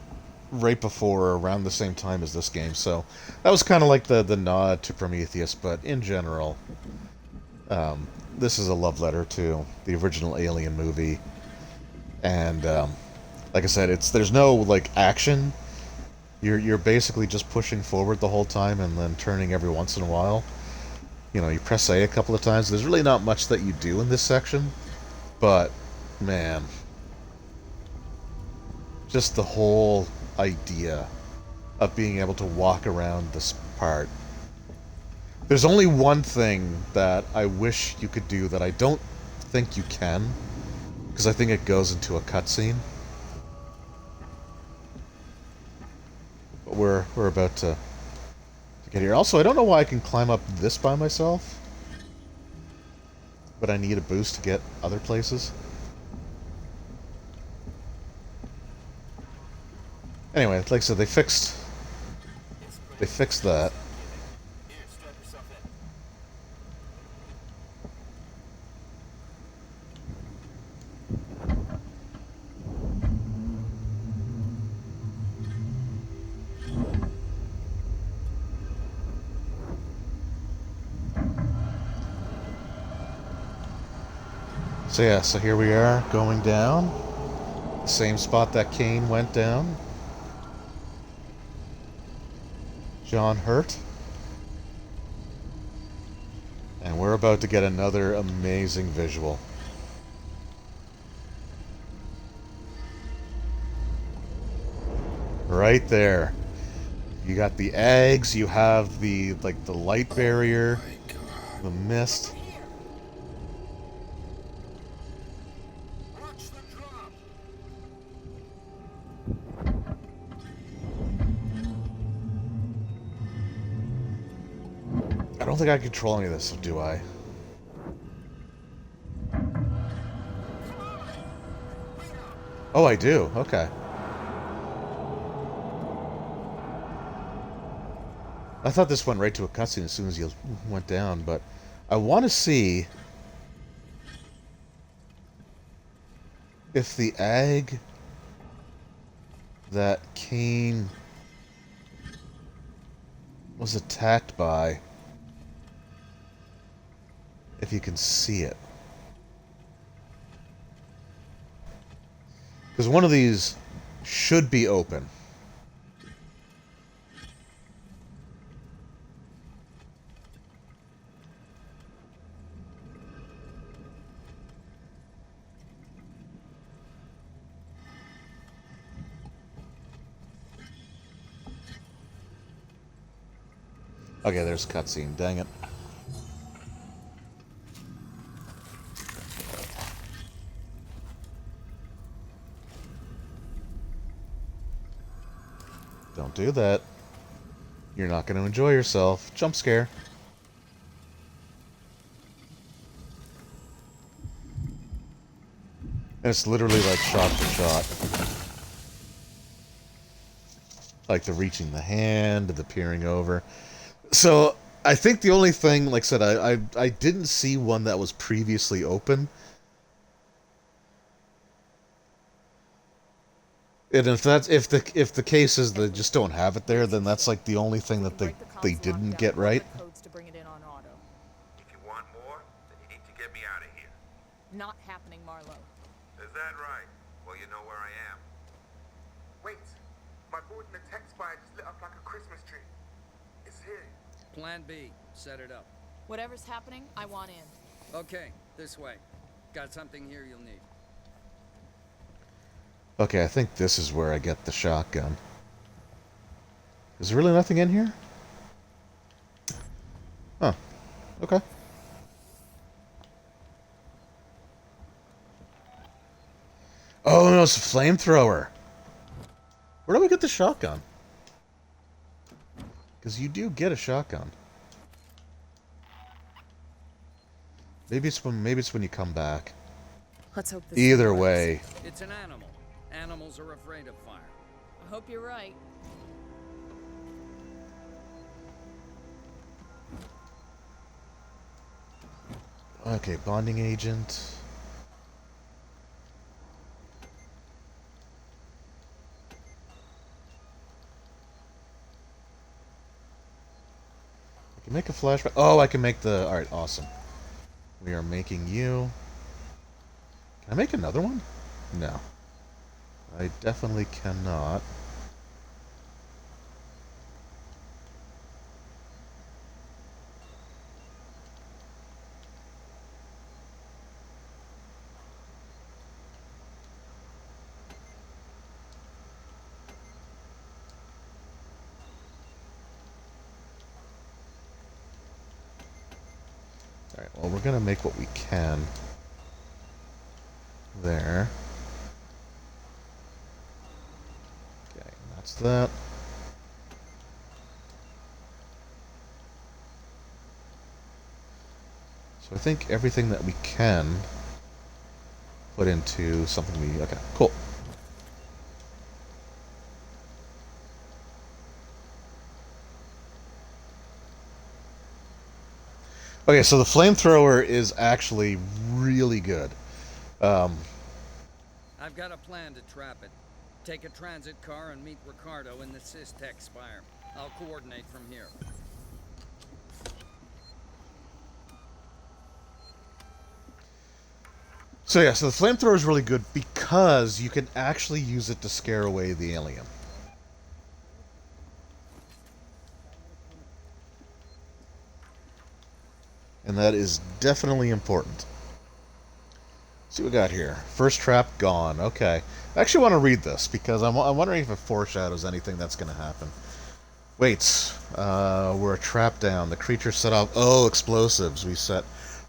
right before or around the same time as this game, so that was kind of like the nod to Prometheus, but in general, this is a love letter to the original Alien movie, and like I said, there's no like action You're basically just pushing forward the whole time and then turning every once in a while. You know, you press A a couple of times. There's really not much that you do in this section, but man, just the whole idea of being able to walk around this part. There's only one thing that I wish you could do that I don't think you can, because I think it goes into a cutscene. But we're about to get here. Also, I don't know why I can climb up this by myself, but I need a boost to get other places. Anyway, like I said, they fixed that. So yeah, so here we are going down. The same spot that Kane went down. John Hurt. And we're about to get another amazing visual. Right there. You got the eggs, you have the light barrier, the mist. I don't think I control any of this, do I? Oh, I do. Okay. I thought this went right to a cutscene as soon as you went down, but I want to see if the egg that Kane was attacked by, if you can see it. Because one of these should be open. Okay, there's cutscene. Dang it. Don't do that. You're not going to enjoy yourself. Jump scare. And it's literally like shot for shot. Like the reaching the hand, the peering over. So, I think the only thing, like I said, I didn't see one that was previously open. And if the case is they just don't have it there, then that's like the only thing that they didn't get right. If you want more, then you need to get me out of here. Not happening, Marlowe. Is that right? Well, you know where I am. Wait, my board in the tech spire just lit up like a Christmas tree. It's here. Plan B. Set it up. Whatever's happening, I want in. Okay, this way. Got something here you'll need. Okay, I think this is where I get the shotgun. Is there really nothing in here? Huh. Okay. Oh, no, it's a flamethrower. Where do we get the shotgun? Because you do get a shotgun. Maybe it's when you come back. Let's hope this Either works. way. It's an animal. Animals are afraid of fire. I hope you're right. Okay, bonding agent. I can make a flashback. Oh, I can make the... Alright, awesome. We are making you... Can I make another one? No. I definitely cannot. Alright, well, we're gonna make what we can. There. Okay, that's that. So I think everything that we can put into something we... Okay, cool. Okay, so the flamethrower is actually really good. I've got a plan to trap it. Take a transit car and meet Ricardo in the Systech Spire. I'll coordinate from here. So yeah, so the flamethrower is really good because you can actually use it to scare away the alien. And that is definitely important. See what we got here. First trap gone. Okay. I actually want to read this because I'm wondering if it foreshadows anything that's going to happen. Wait. We're a trap down. The creature set off... Oh, explosives. We set...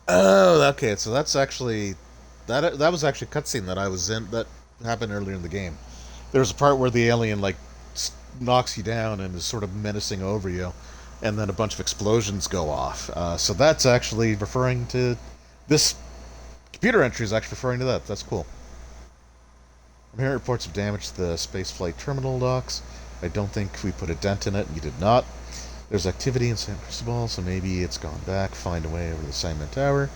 Oh, okay. So that's actually... That was actually a cutscene that I was in. That happened earlier in the game. There was a part where the alien, like, knocks you down and is sort of menacing over you. And then a bunch of explosions go off. So that's actually referring to... This computer entry is actually referring to that. That's cool. I'm hearing reports of damage to the spaceflight terminal docks. I don't think we put a dent in it. You did not. There's activity in San Cristobal, so maybe it's gone back. Find a way over the Simon Tower.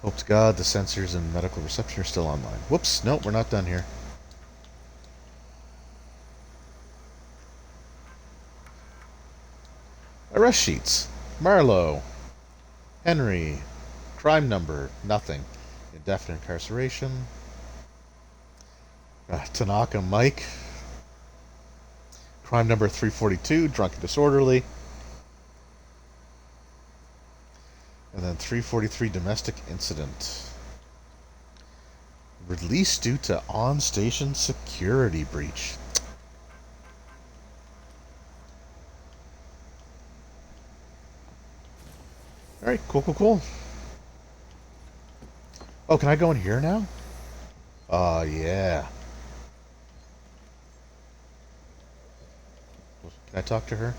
Hope to God the sensors and medical reception are still online. Whoops. No, we're not done here. Arrest sheets. Marlowe. Henry. Crime number. Nothing. Indefinite incarceration. Tanaka Mike. Crime number 342. Drunk and disorderly. And then 343. Domestic incident. Release due to on-station security breach. Alright, cool. Oh, can I go in here now? Oh, yeah. Can I talk to her?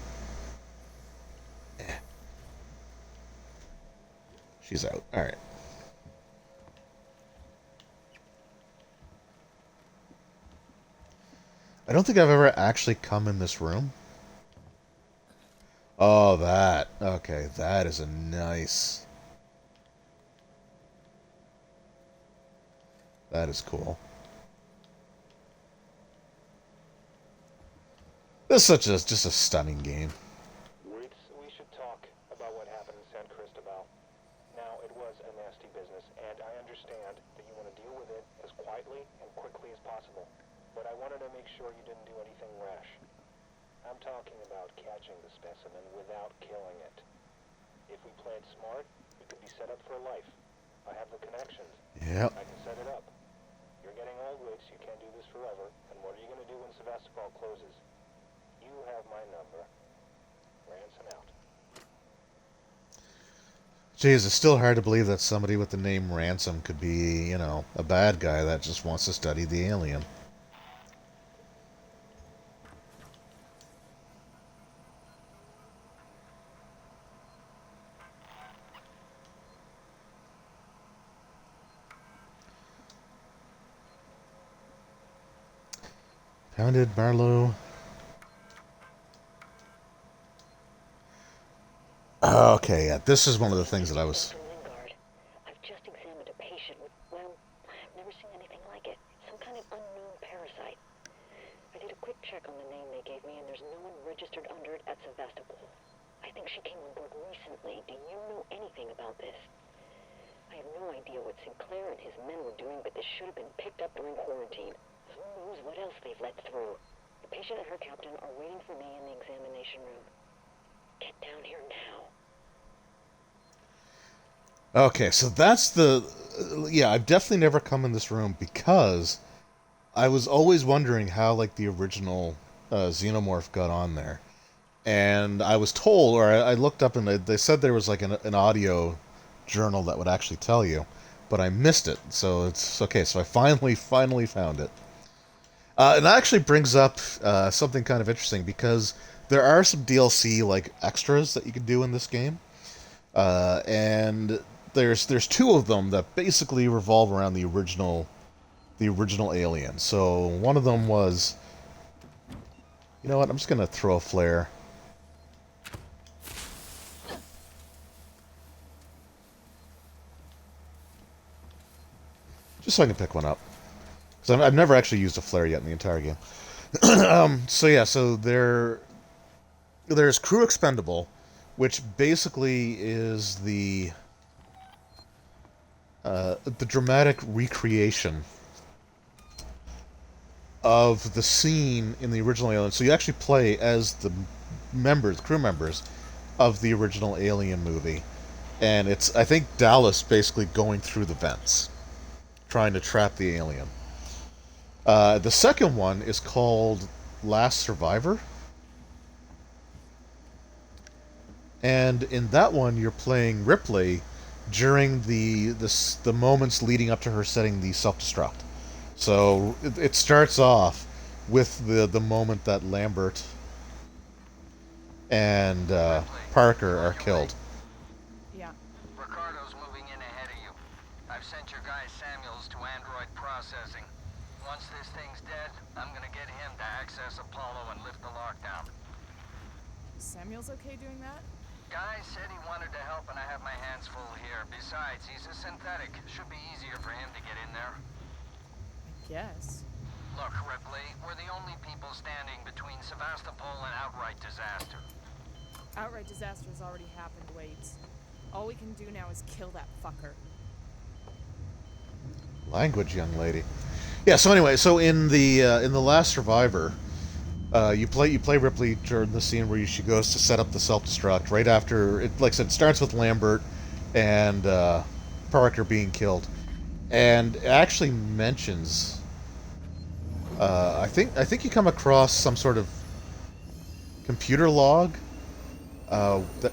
She's out. Alright. I don't think I've ever actually come in this room. Oh, that. Okay, that is a nice... That is cool. This is just a stunning game. We should talk about what happened in San Cristobal. Now, it was a nasty business, and I understand that you want to deal with it as quietly and quickly as possible. But I wanted to make sure you didn't do anything rash. I'm talking about catching the specimen without killing it. If we play it smart, it could be set up for life. I have the connections. Yep. I can set it up. You're getting old, Wicks. You can't do this forever. And what are you going to do when Sevastopol closes? You have my number. Ransom out. Geez, it's still hard to believe that somebody with the name Ransom could be, you know, a bad guy that just wants to study the alien. Pounded Marlowe. Okay, yeah, this is one of the things that I was... I've just examined a patient with, well, I've never seen anything like it. Some kind of unknown parasite. I did a quick check on the name they gave me, and there's no one registered under it at Sevastopol. I think she came on board recently. Do you know anything about this? I have no idea what Sinclair and his men were doing, but this should have been picked up during quarantine. Who knows what else they've let through? The patient and her captain are waiting for me in the examination room. Get down here now. Okay, so that's the... Yeah, I've definitely never come in this room because I was always wondering how, like, the original Xenomorph got on there. And I was told, or I looked up and they said there was, like, an audio journal that would actually tell you, but I missed it. So it's okay. So I finally found it. And that actually brings up something kind of interesting because there are some DLC like extras that you can do in this game, and there's two of them that basically revolve around the original Alien. So one of them was, you know what? I'm just gonna throw a flare. Just so I can pick one up. Because I've never actually used a flare yet in the entire game. So yeah, so there's Crew Expendable, which basically is the dramatic recreation of the scene in the original Alien. So you actually play as the crew members of the original Alien movie. And it's, I think, Dallas basically going through the vents, trying to trap the alien. The second one is called Last Survivor. And in that one, you're playing Ripley during the moments leading up to her setting the self-destruct. So it starts off with the moment that Lambert and Parker are killed. Yeah. Ricardo's moving in ahead of you. I've sent your guy Samuels to android processing. Once this thing's dead, I'm gonna get him to access Apollo and lift the lockdown. Samuel's okay doing that? Guy said he wanted to help and I have my hands full here. Besides, he's a synthetic. Should be easier for him to get in there. I guess. Look, Ripley, we're the only people standing between Sevastopol and outright disaster. Outright disaster has already happened, Waits. All we can do now is kill that fucker. Language, young lady. Yeah. So anyway, so in the Last Survivor, you play Ripley during the scene where she goes to set up the self-destruct right after it. Like I said, it starts with Lambert and Parker being killed, and it actually mentions. I think you come across some sort of computer log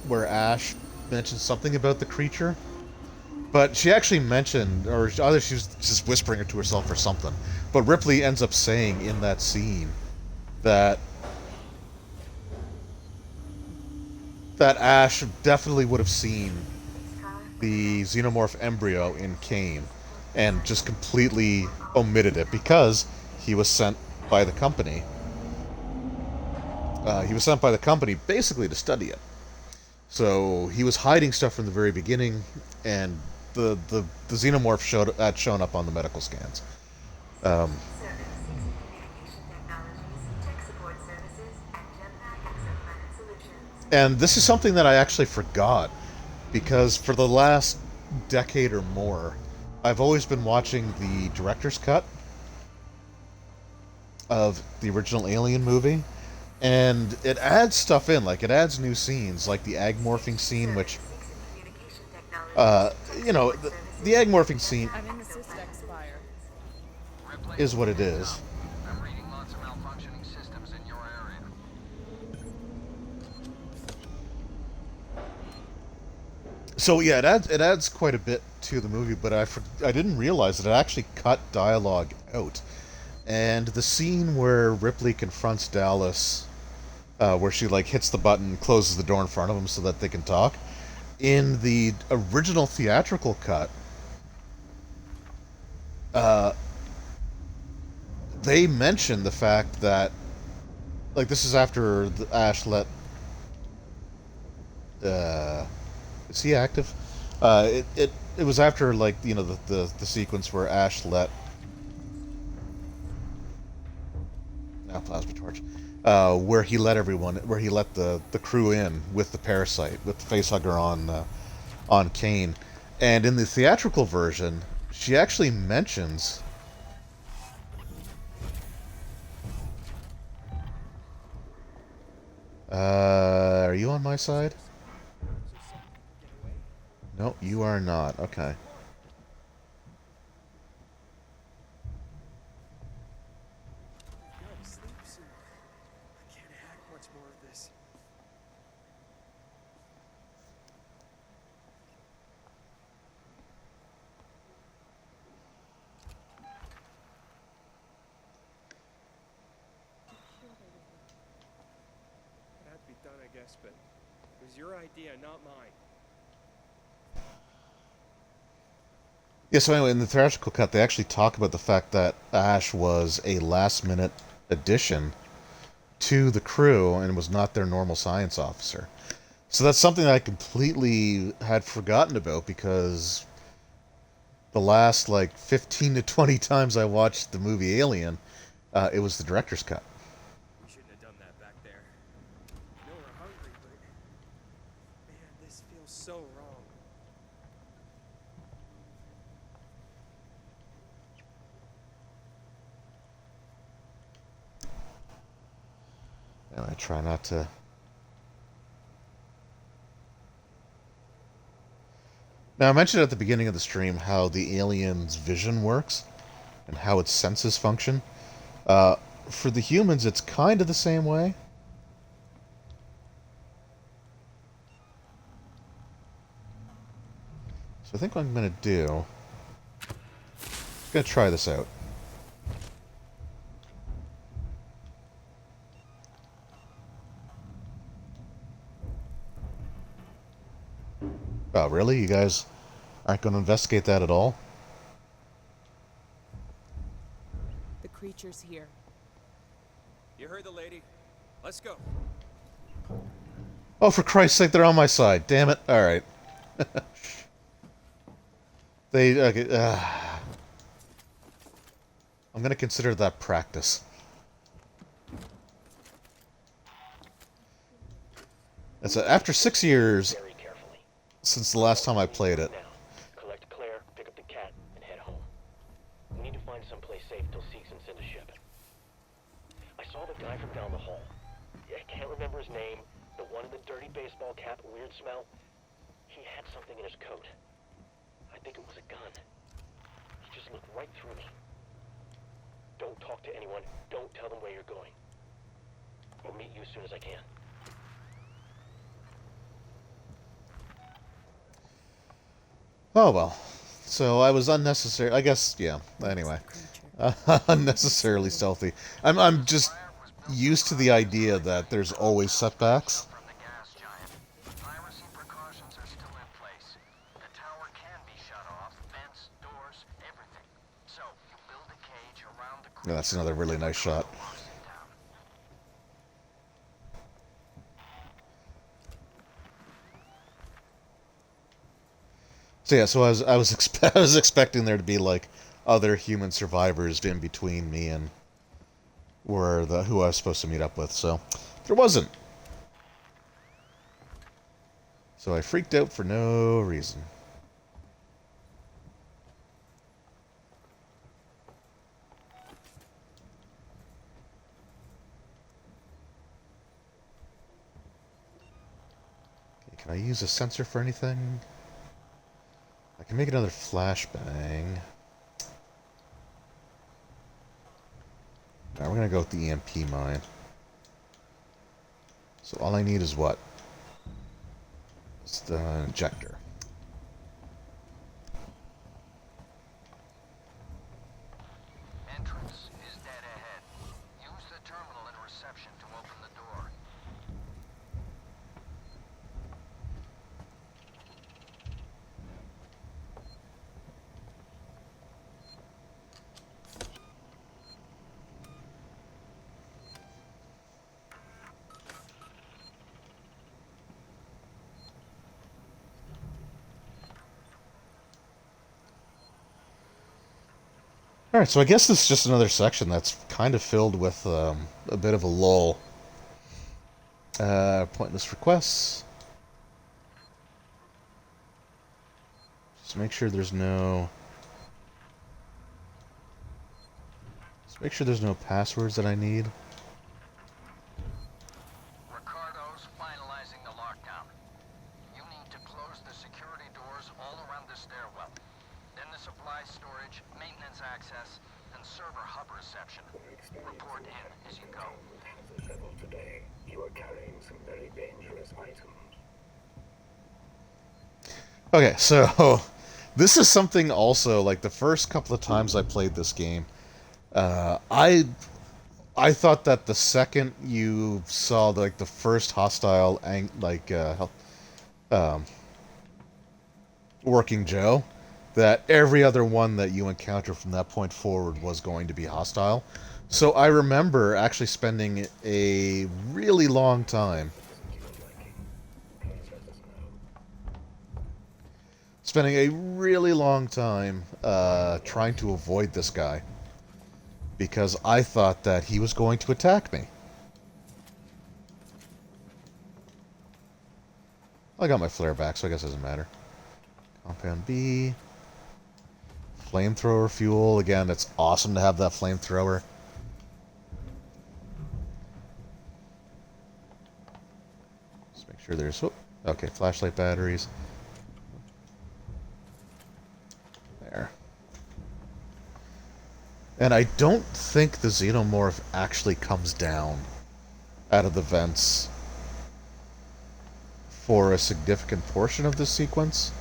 where Ash mentions something about the creature. But she actually mentioned, or either she was just whispering it to herself or something. But Ripley ends up saying in that scene that Ash definitely would have seen the xenomorph embryo in Kane and just completely omitted it because he was sent by the company. He was sent by the company basically to study it. So he was hiding stuff from the very beginning, and the xenomorph had shown up on the medical scans. And this is something that I actually forgot, because for the last decade or more, I've always been watching the director's cut of the original Alien movie, and it adds stuff in, like it adds new scenes, like the egg morphing scene, which, the egg morphing scene I'm in the Systex fire. is what it is. I'm reading lots of malfunctioning systems in your area. So yeah, it adds quite a bit to the movie, but I didn't realize that it actually cut dialogue out. And the scene where Ripley confronts Dallas, where she like hits the button and closes the door in front of him so that they can talk, in the original theatrical cut, they mention the fact that, like, this is after Ash let. Is he active? It was after, like, the sequence where Ash let. Now plasma torch. Where he let the crew in with the parasite, with the facehugger on Kane, and in the theatrical version, she actually mentions. Are you on my side? No, you are not. Okay. guess, but it was your idea, not mine. Yeah, so anyway, in the theatrical cut, they actually talk about the fact that Ash was a last-minute addition to the crew and was not their normal science officer. So that's something that I completely had forgotten about, because the last, 15 to 20 times I watched the movie Alien, it was the director's cut. We shouldn't have done that back there. I know we're hungry, but... man, this feels so wrong. And I try not to... Now, I mentioned at the beginning of the stream how the alien's vision works and how its senses function. For the humans, it's kind of the same way. So I think what I'm going to do... I'm going to try this out. Oh, really? You guys aren't going to investigate that at all? The creature's here. You heard the lady. Let's go. Oh, for Christ's sake, they're on my side. Damn it. Alright. Okay, I'm going to consider that practice. And so after 6 years since the last time I played it. Now, collect Claire, pick up the cat, and head home. We need to find someplace safe till Seegson send a ship. I saw the guy from down the hall. I can't remember his name. The one in the dirty baseball cap, weird smell. He had something in his coat. I think it was a gun. He just looked right through me. Don't talk to anyone. Don't tell them where you're going. I'll meet you as soon as I can. Oh, well. So I was unnecessary. I guess, yeah. Anyway. Unnecessarily stealthy. I'm just used to the idea that there's always setbacks. Yeah, that's another really nice shot. So yeah, so I was expecting there to be other human survivors in between me and who I was supposed to meet up with. So there wasn't. So I freaked out for no reason. Okay, can I use a sensor for anything? I can make another flashbang. Now we're gonna go with the EMP mine. So all I need is what? It's the injector. Entrance is dead ahead. Use the terminal in reception to open the door. Alright, so I guess this is just another section that's kind of filled with a bit of a lull. Pointless requests. Just make sure there's no... Just make sure there's no passwords that I need. Ricardo's finalizing the lockdown. You need to close the security doors all around the stairwell. Then the supply storage, maintenance access, and server hub reception. Report in as you go. Today, you are carrying some very dangerous items. Okay, so this is something also, the first couple of times I played this game, I I thought that the second you saw like the first hostile um, working Joe, that every other one that you encounter from that point forward was going to be hostile. So I remember actually spending a really long time trying to avoid this guy because I thought that he was going to attack me. I got my flare back, so I guess it doesn't matter. Compound B. Flamethrower fuel. Again, it's awesome to have that flamethrower. Just make sure there's... okay, flashlight batteries. There. And I don't think the xenomorph actually comes down out of the vents for a significant portion of this sequence.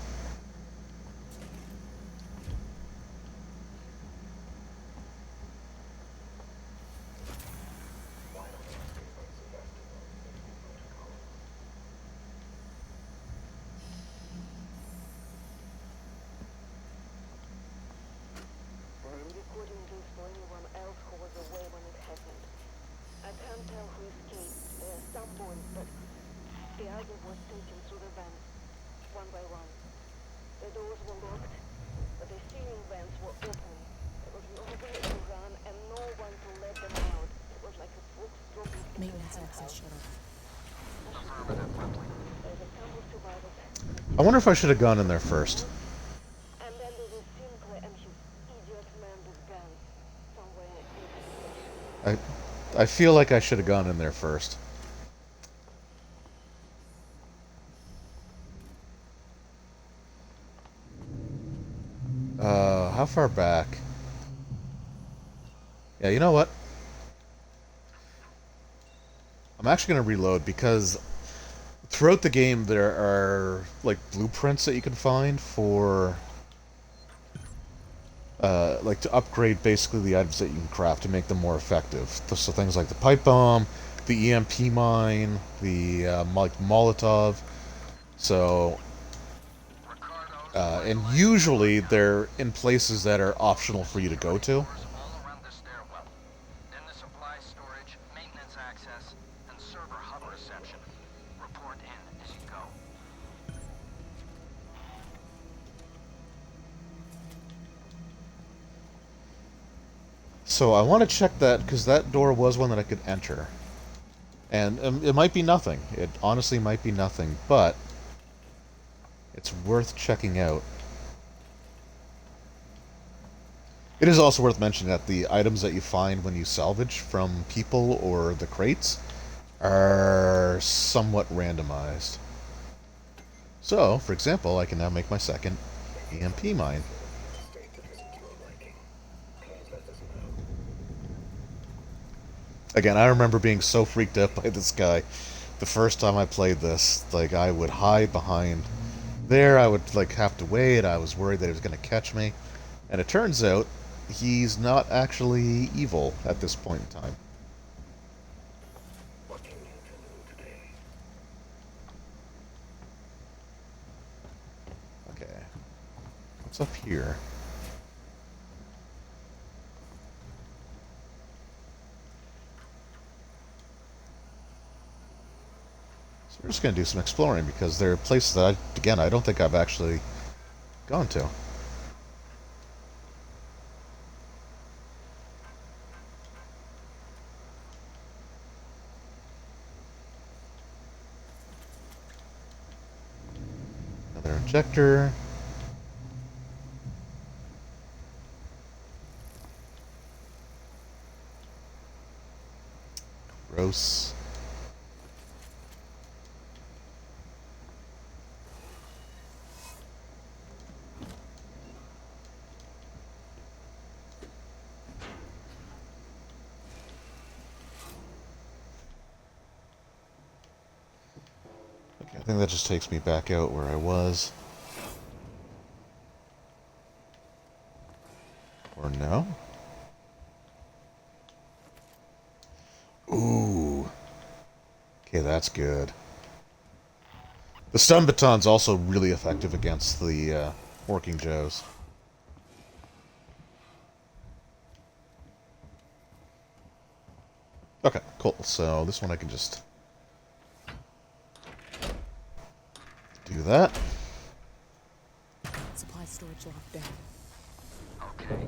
Maintenance access shut off. I wonder if I should have gone in there first. I feel like I should have gone in there first. How far back? Yeah, you know what? I'm actually going to reload because throughout the game there are like blueprints that you can find for like to upgrade basically the items that you can craft to make them more effective. So things like the pipe bomb, the EMP mine, the like Molotov. So and usually they're in places that are optional for you to go to. So I want to check that because that door was one that I could enter. And it might be nothing. It honestly might be nothing, but it's worth checking out. It is also worth mentioning that the items that you find when you salvage from people or the crates are somewhat randomized. So, for example, I can now make my second EMP mine. Again, I remember being so freaked out by this guy the first time I played this. Like, I would hide behind there, I would like have to wait, I was worried that he was going to catch me. And it turns out, he's not actually evil at this point in time. Okay. What's up here? So we're just going to do some exploring because there are places that, I don't think I've actually gone to. Another injector. Gross. Okay, I think that just takes me back out where I was. Or no? Ooh. Okay, that's good. The stun baton's also really effective against the Working Joes. Okay, cool. So this one I can just do that. Supply storage locked down. Okay.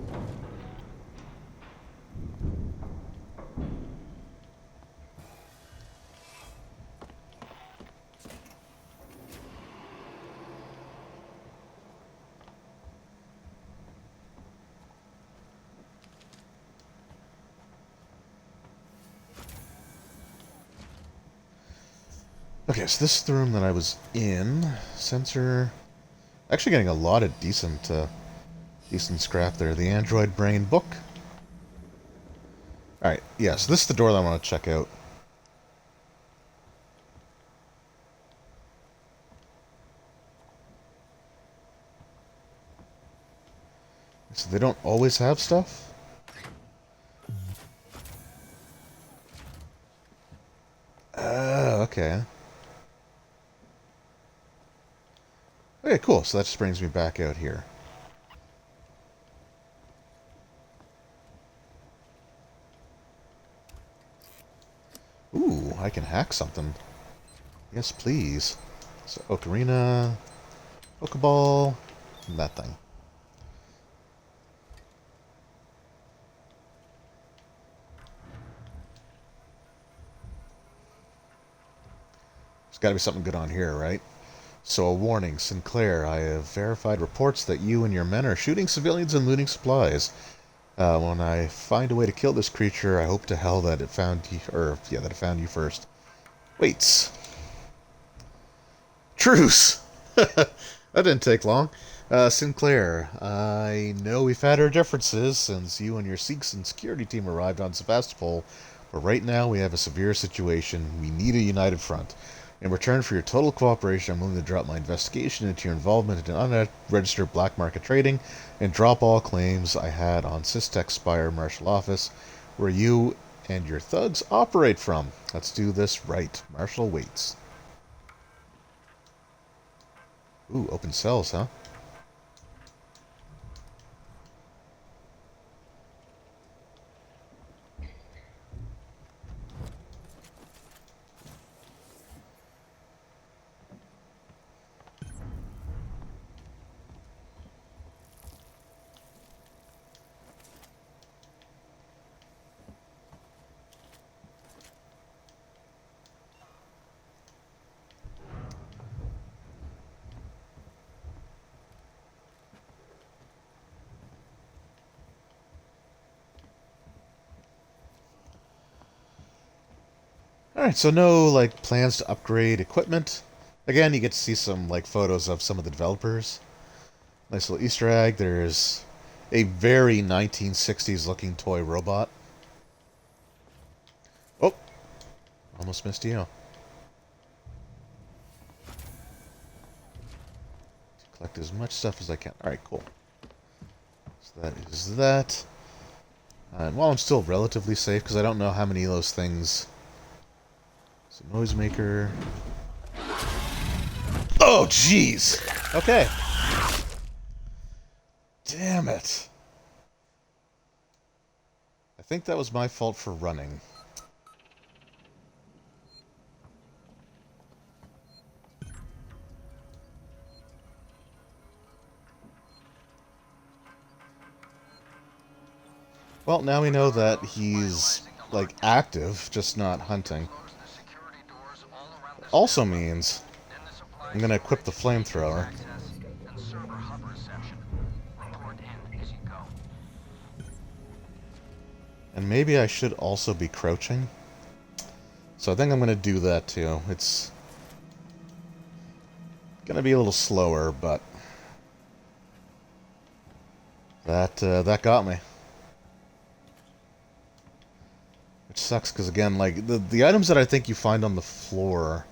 Okay, so this is the room that I was in. Sensor. Actually getting a lot of decent scrap there. The Android Brain book. Alright, yeah, so this is the door that I want to check out. So they don't always have stuff? Okay. Okay, cool. So that just brings me back out here. Ooh, I can hack something. Yes, please. So, Ocarina, Pokeball, and that thing. There's got to be something good on here, right? So, a warning, Sinclair, I have verified reports that you and your men are shooting civilians and looting supplies. When I find a way to kill this creature, I hope to hell that it found you, that it found you first. Waits. Truce! That didn't take long. Sinclair, I know we've had our differences since you and your Seeks and security team arrived on Sevastopol, but right now we have a severe situation. We need a united front. In return for your total cooperation, I'm willing to drop my investigation into your involvement in unregistered black market trading and drop all claims I had on Systech Spire Marshal Office, where you and your thugs operate from. Let's do this right. Marshal waits. Ooh, open cells, huh? Alright, so no, like, plans to upgrade equipment. Again, you get to see some, like, photos of some of the developers. Nice little Easter egg. There's a very 1960s looking toy robot. Oh! Almost missed you. Collect as much stuff as I can. Alright, cool. So that is that. And while I'm still relatively safe, because I don't know how many of those things... So, noisemaker... Oh, jeez! Okay. Damn it. I think that was my fault for running. Well, now we know that he's, like, active, just not hunting. Also means I'm gonna equip the flamethrower. And maybe I should also be crouching. So I think I'm gonna do that too. It's gonna be a little slower, but that got me. Which sucks because again, like the items that I think you find on the floor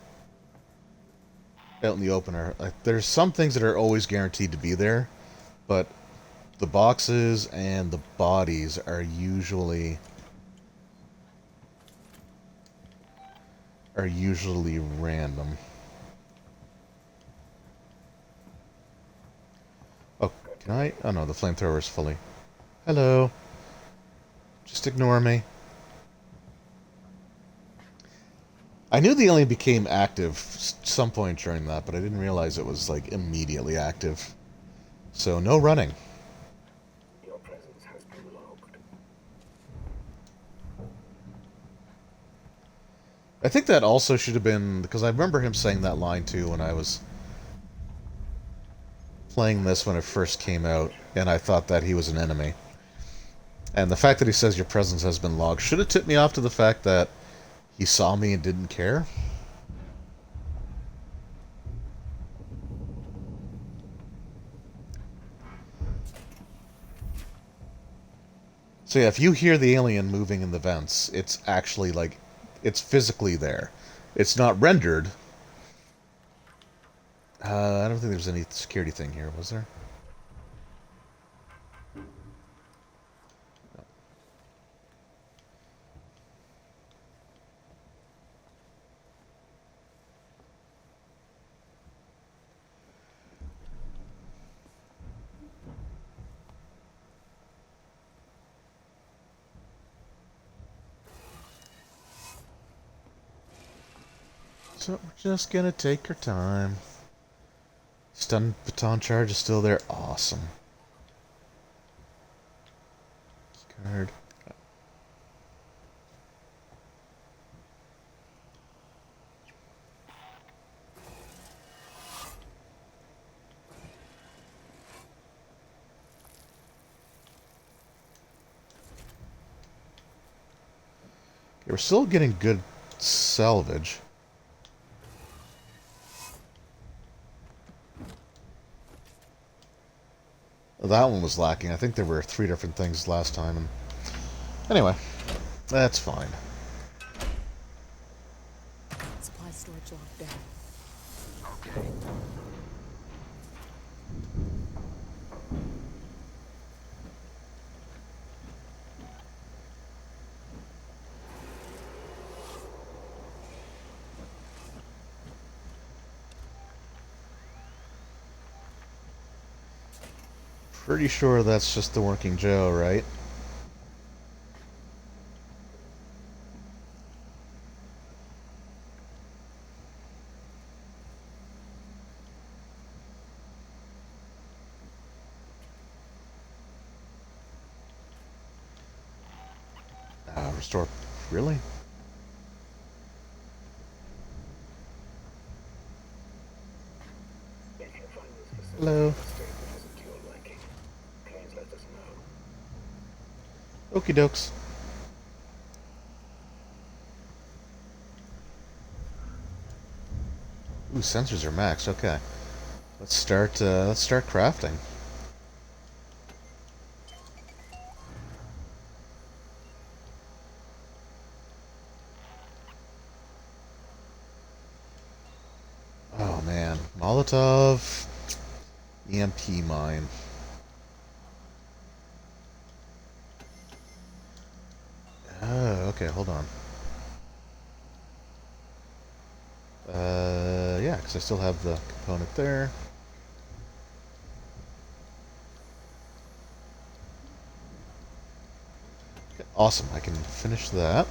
out in the open are like, there's some things that are always guaranteed to be there, but the boxes and the bodies are usually are usually random. Oh, can I? Oh no, the flamethrower is fully. Hello. Just ignore me. I knew the alien became active some point during that, but I didn't realize it was like immediately active. So no running. Your presence has been logged. I think that also should have been, because I remember him saying that line too when I was playing this when it first came out, and I thought that he was an enemy. And the fact that he says your presence has been logged should have tipped me off to the fact that he saw me and didn't care. So yeah, if you hear the alien moving in the vents, it's actually like, it's physically there. It's not rendered. I don't think there's any security thing here, was there? So we're just gonna take our time. Stun baton charge is still there. Awesome. Card. Okay, we're still getting good salvage. That one was lacking. I think there were 3 different things last time. And anyway, that's fine. Supply storage locked down. Okay. Pretty sure that's just the working Joe, right? Restore. Really? Hello. Okie dokes. Ooh, sensors are max. Okay. Let's start crafting. Oh man, Molotov, EMP mine. Oh, okay, hold on. Yeah, because I still have the component there. Okay, awesome, I can finish that.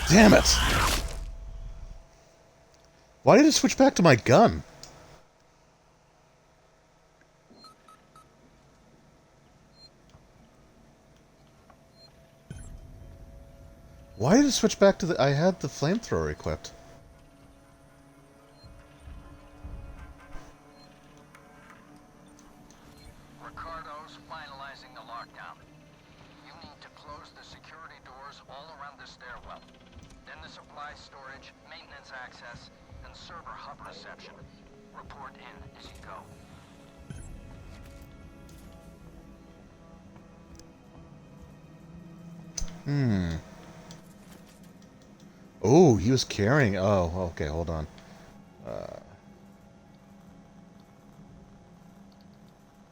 Damn it! Why did it switch back to my gun? Why did it switch back to the... I had the flamethrower equipped. Ricardo's finalizing the lockdown. You need to close the access, and server hub reception. Report in as you go. Oh, he was carrying. Oh, okay, hold on.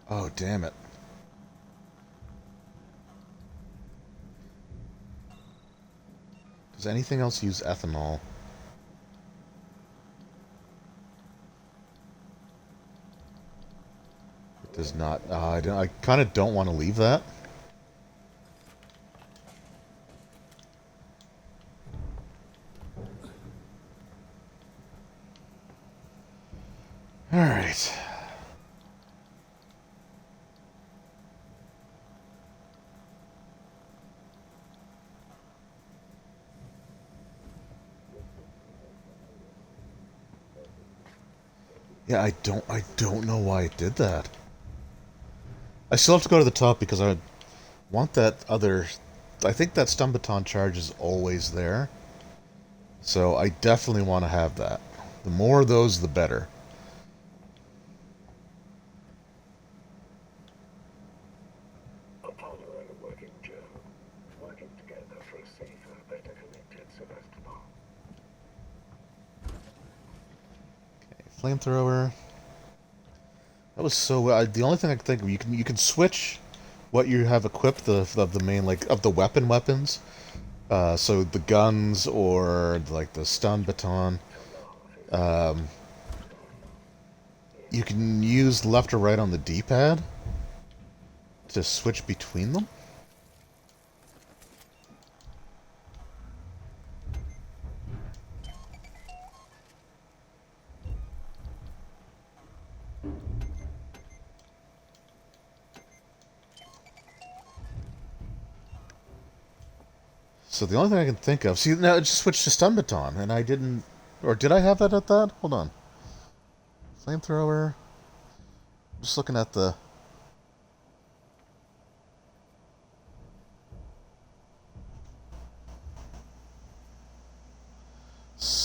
Oh, damn it. Does anything else use ethanol? It does not. I kind of don't want to leave that. All right. Yeah, I don't know why it did that. I still have to go to the top because I want that other... I think that stun baton charge is always there. So I definitely want to have that. The more of those, the better. Apollo and a working Joe, working together for a safer, better connected Sevastopol. Flamethrower. That was so. The only thing I can think of, you can switch what you have equipped of the main of the weapons. So the guns or like the stun baton. You can use left or right on the D-pad to switch between them. So the only thing I can think of... See, now it just switched to stun baton, and I didn't... Or did I have that at that? Hold on. Flamethrower. Just looking at the...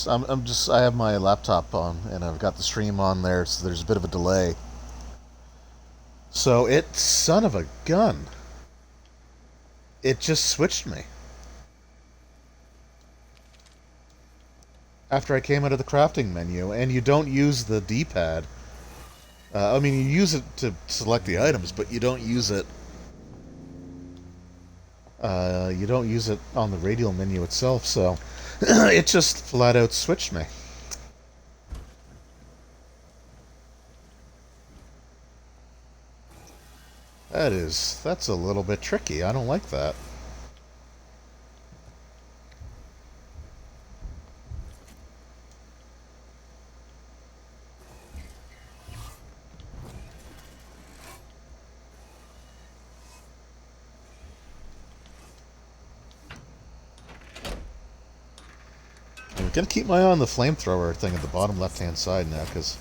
I have my laptop on, and I've got the stream on there, so there's a bit of a delay. So son of a gun. It just switched me. After I came out of the crafting menu, and you don't use the D-pad. I mean, you use it to select the items, but you don't use it. You don't use it on the radial menu itself, so it just flat out switched me. That's a little bit tricky. I don't like that. I'm gonna keep my eye on the flamethrower thing at the bottom left-hand side now, because...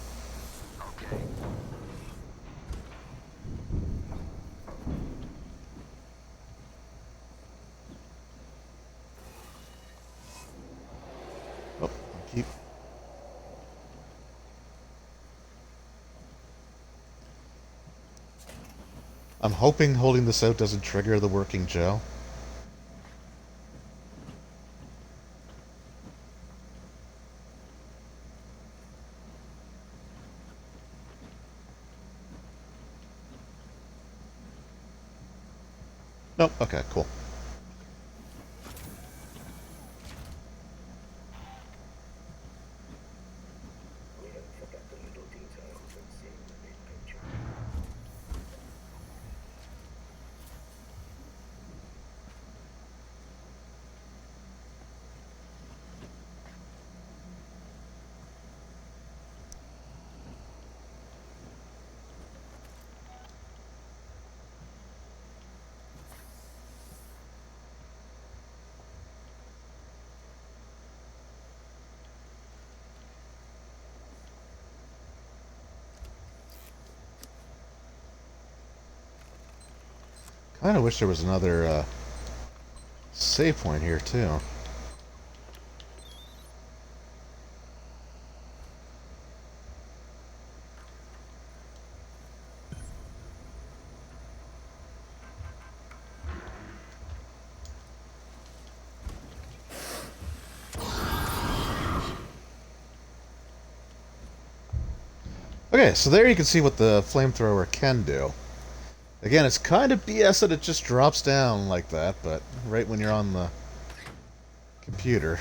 Oh, keep... I'm hoping holding this out doesn't trigger the working Joe. Nope, okay, cool. We don't forget the little details and seeing the big picture. Kinda wish there was another, save point here, too. Okay, so there you can see what the flamethrower can do. Again, it's kind of BS that it just drops down like that, but right when you're on the computer.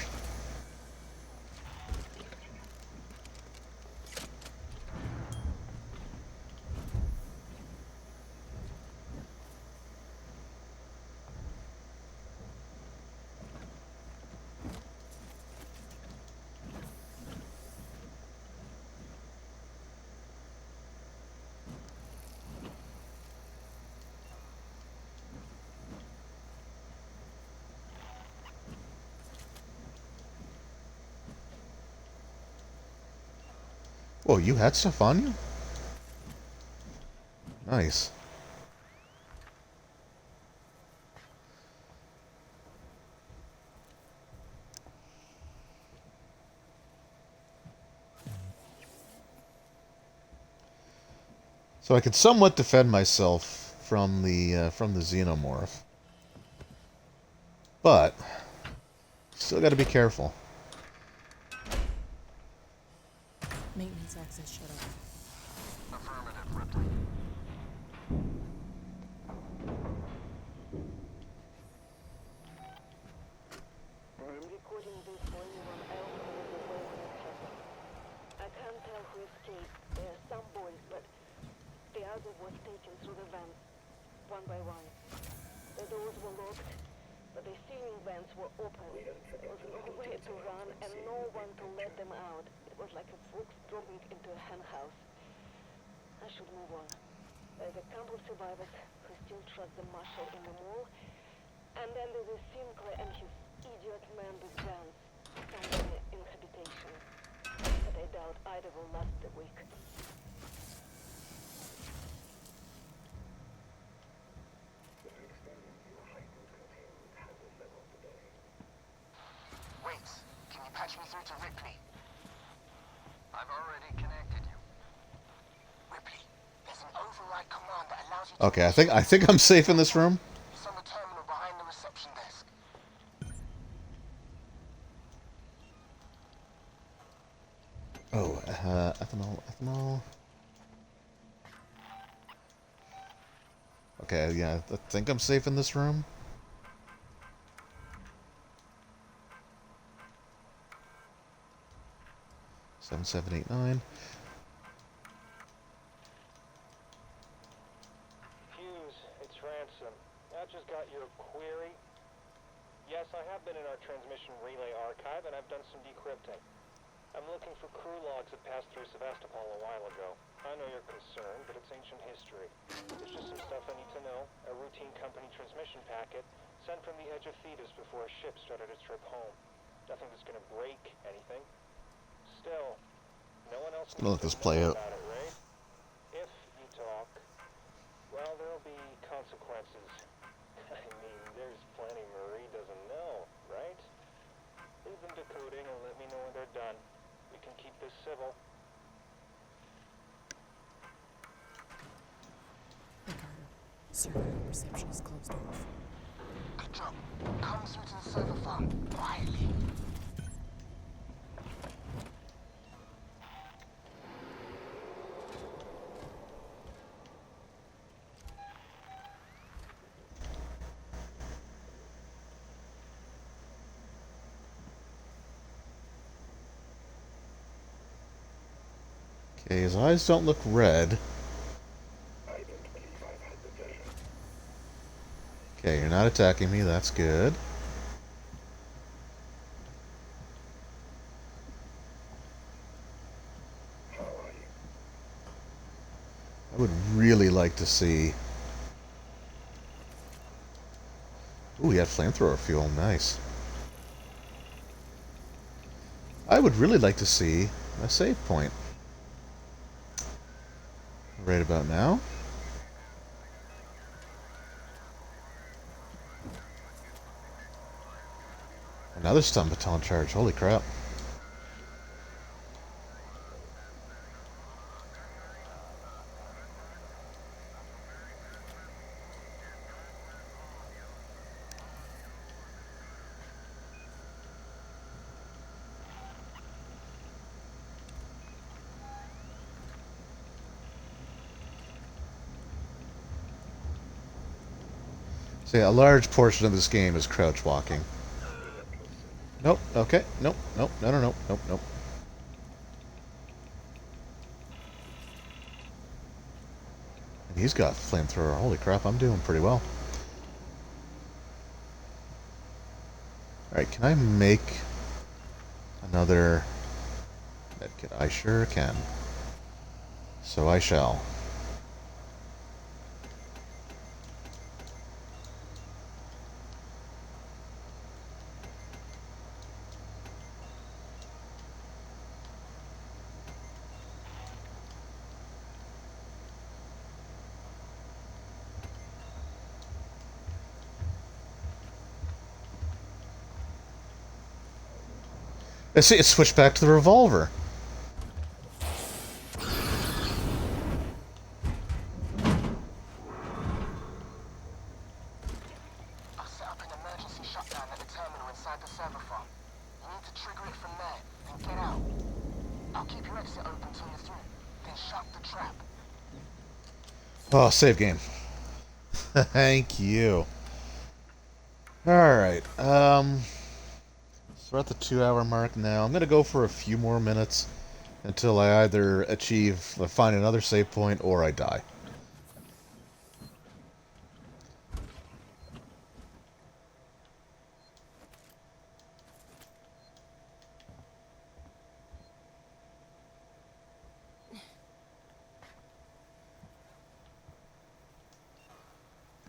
Whoa, you had stuff on you? Nice. So I could somewhat defend myself from the xenomorph, but still got to be careful. Maintenance access shut off. Affirmative, Ripley. I'm recording this for anyone else who is aware of what happened. I can't tell who escaped. There are some boys, but the other was taken through the vents, one by one. The doors were locked, but the ceiling vents were open. There was no way to run and no one to let them out. It was like a fox dropping into a hen house. I should move on. There's a couple of survivors who still trust the marshal in the mall. And then there's a Sinclair and his idiot man with guns somewhere in habitation. But I doubt either will last the week. Wait, can you patch me through to Ripley? I've already connected you. Ripley, there's an override command that allows you to... Okay, I think I'm safe in this room. It's on the terminal behind the reception desk. Oh, ethanol. Okay, yeah, I think I'm safe in this room. Seven, 8, 9. Hughes, it's Ransom. I just got your query. Yes, I have been in our transmission relay archive, and I've done some decrypting. I'm looking for crew logs that passed through Sevastopol a while ago. I know you're concerned, but it's ancient history. There's just some stuff I need to know. A routine company transmission packet sent from the edge of Thetis before a ship started its trip home. Nothing that's gonna break anything. Still, no one else Let needs this to play know out. about it, right? If you talk, well, there'll be consequences. I mean, there's plenty Marie doesn't know, right? Leave them decoding and let me know when they're done. We can keep this civil. Ricardo, server reception is closed off. Good job. Come through to the server farm, quietly. Okay, his eyes don't look red. Okay, you're not attacking me, that's good. I would really like to see... Ooh, he had flamethrower fuel, nice. I would really like to see a save point. Right about now. Another stun baton charge, holy crap. So yeah, a large portion of this game is crouch walking. Nope. Okay. Nope. Nope. No. No. Nope. Nope. Nope. And he's got flamethrower. Holy crap! I'm doing pretty well. All right. Can I make another medkit? I sure can. So I shall. I see it switched back to the revolver. I'll set up an emergency shutdown at the terminal inside the server farm. You need to trigger it from there, then get out. I'll keep your exit open till you're through, then shut the trap. Oh, save game. Thank you. Alright, so we're at the 2-hour mark now. I'm gonna go for a few more minutes until I either find another save point, or I die.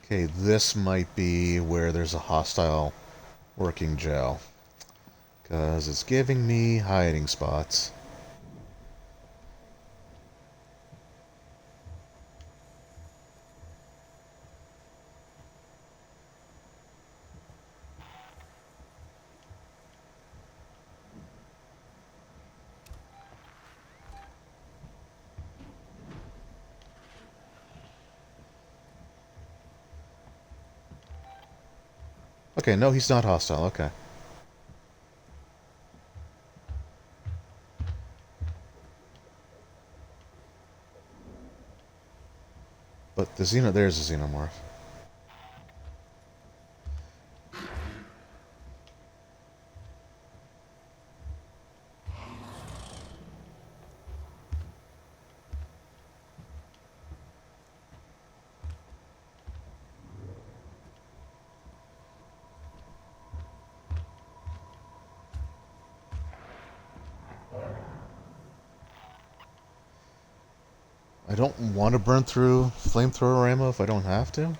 Okay, this might be where there's a hostile working gel, because it's giving me hiding spots. Okay, no, he's not hostile. Okay. But there's a xenomorph. I don't want to burn through flamethrower ammo if I don't have to.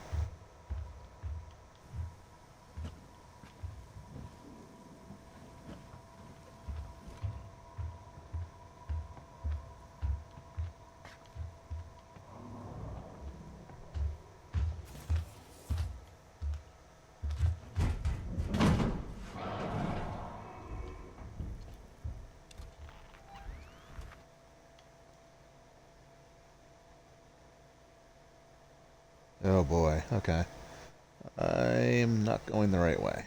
Oh boy, okay. I'm not going the right way.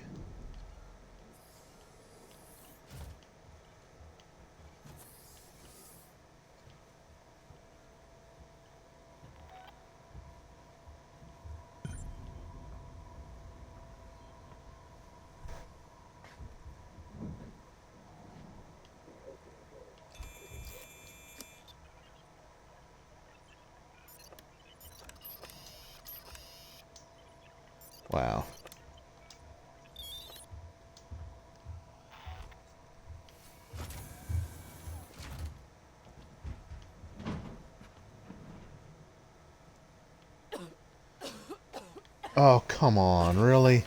Wow. Oh, come on, really?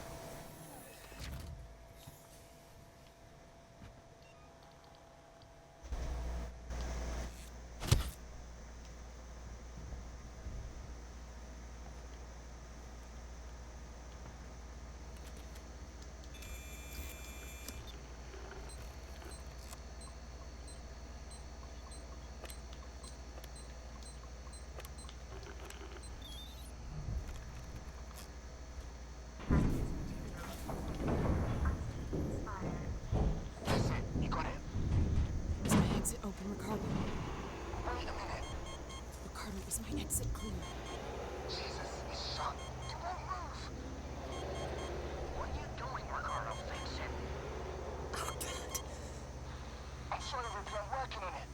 Is my exit open, Ricardo? Wait a minute. Ricardo, is my exit clear? Jesus, it's shut. It won't move. Ripley. I'm working on it.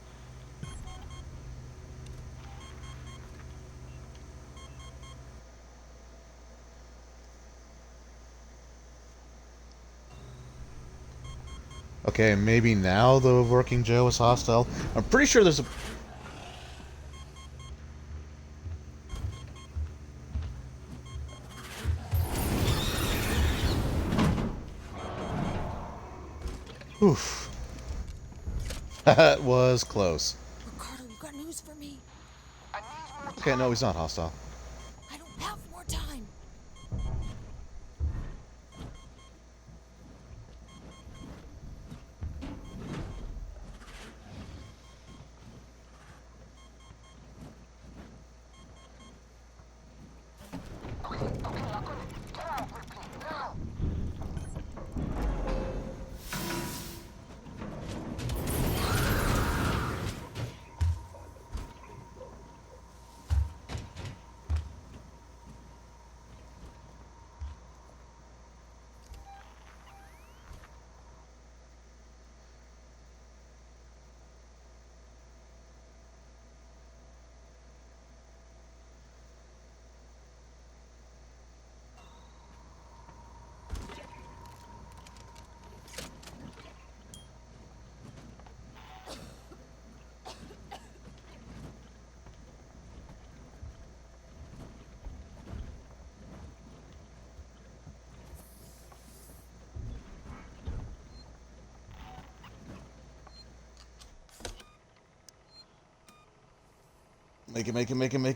Okay, maybe now the working Joe is hostile. I'm pretty sure there's a... Oof. That was close. Ricardo, you got news for me? Okay, no, he's not hostile. I don't have more time.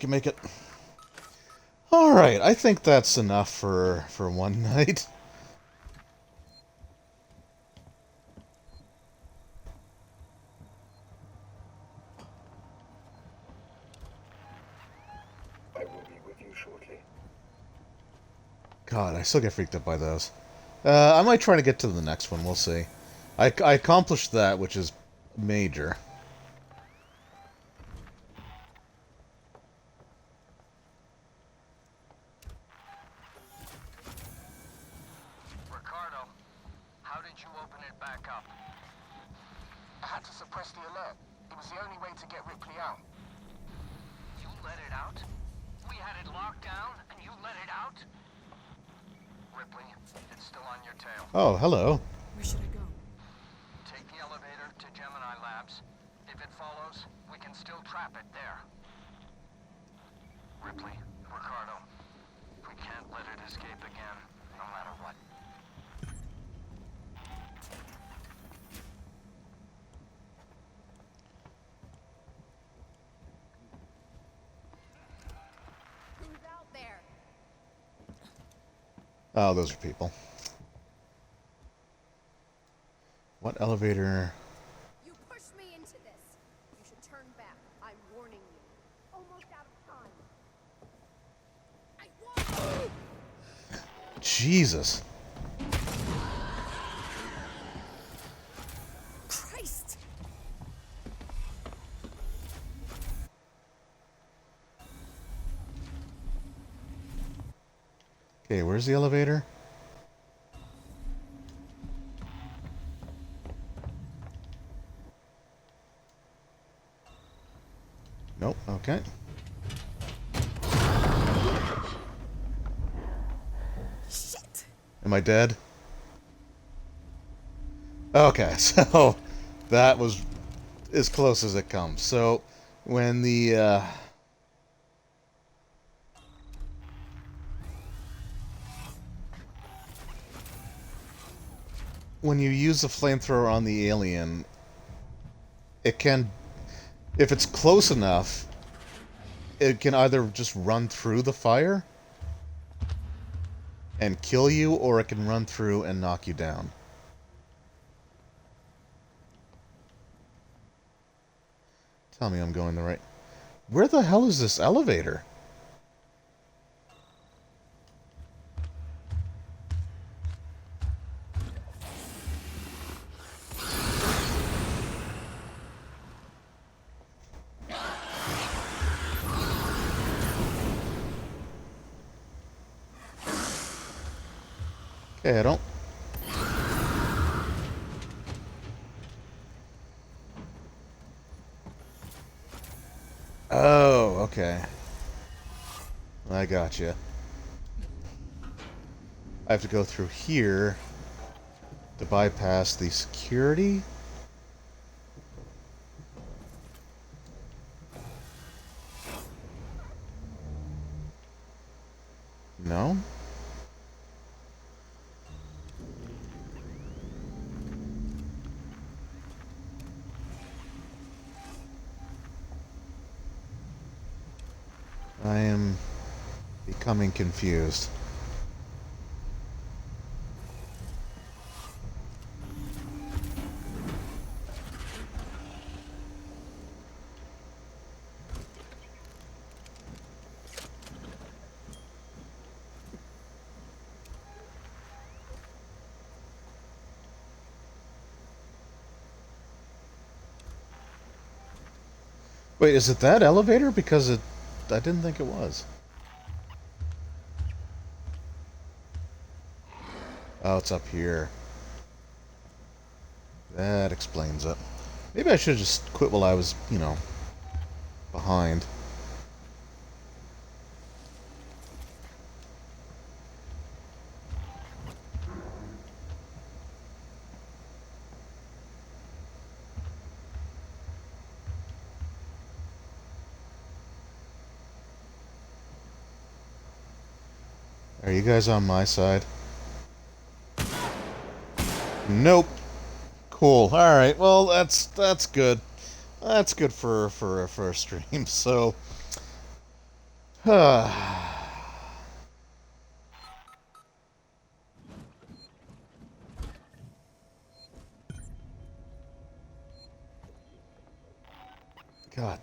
Make it. Alright, I think that's enough for one night. I will be with you shortly. God, I still get freaked out by those. I might try to get to the next one, we'll see. I accomplished that, which is major. Ricardo, how did you open it back up? I had to suppress the alert. It was the only way to get Ripley out. You let it out? We had it locked down, and you let it out? Ripley, it's still on your tail. Oh, hello. Where should I go? Take the elevator to Gemini Labs. If it follows, we can still trap it there. Ripley, Ricardo, we can't let it escape again, no matter what. Who's out there? Oh, those are people. What elevator? You pushed me into this. You should turn back. I'm warning you. Almost out of time. I want. Jesus. Christ! Okay, where's the elevator? Nope, okay. Shit! Am I dead? Okay, so that was as close as it comes. So when the when you use the flamethrower on the alien, it can, if it's close enough, it can either just run through the fire and kill you, or it can run through and knock you down. Tell me I'm going the right... Where the hell is this elevator? Okay, I don't... Oh, okay. I gotcha. I have to go through here to bypass the security? No? I am becoming confused. Wait, is it that elevator? Because I didn't think it was. Oh, it's up here. That explains it. Maybe I should have just quit while I was, you know, behind. Are you guys on my side? Nope. Cool. All right. Well, that's good. That's good for a stream. So, God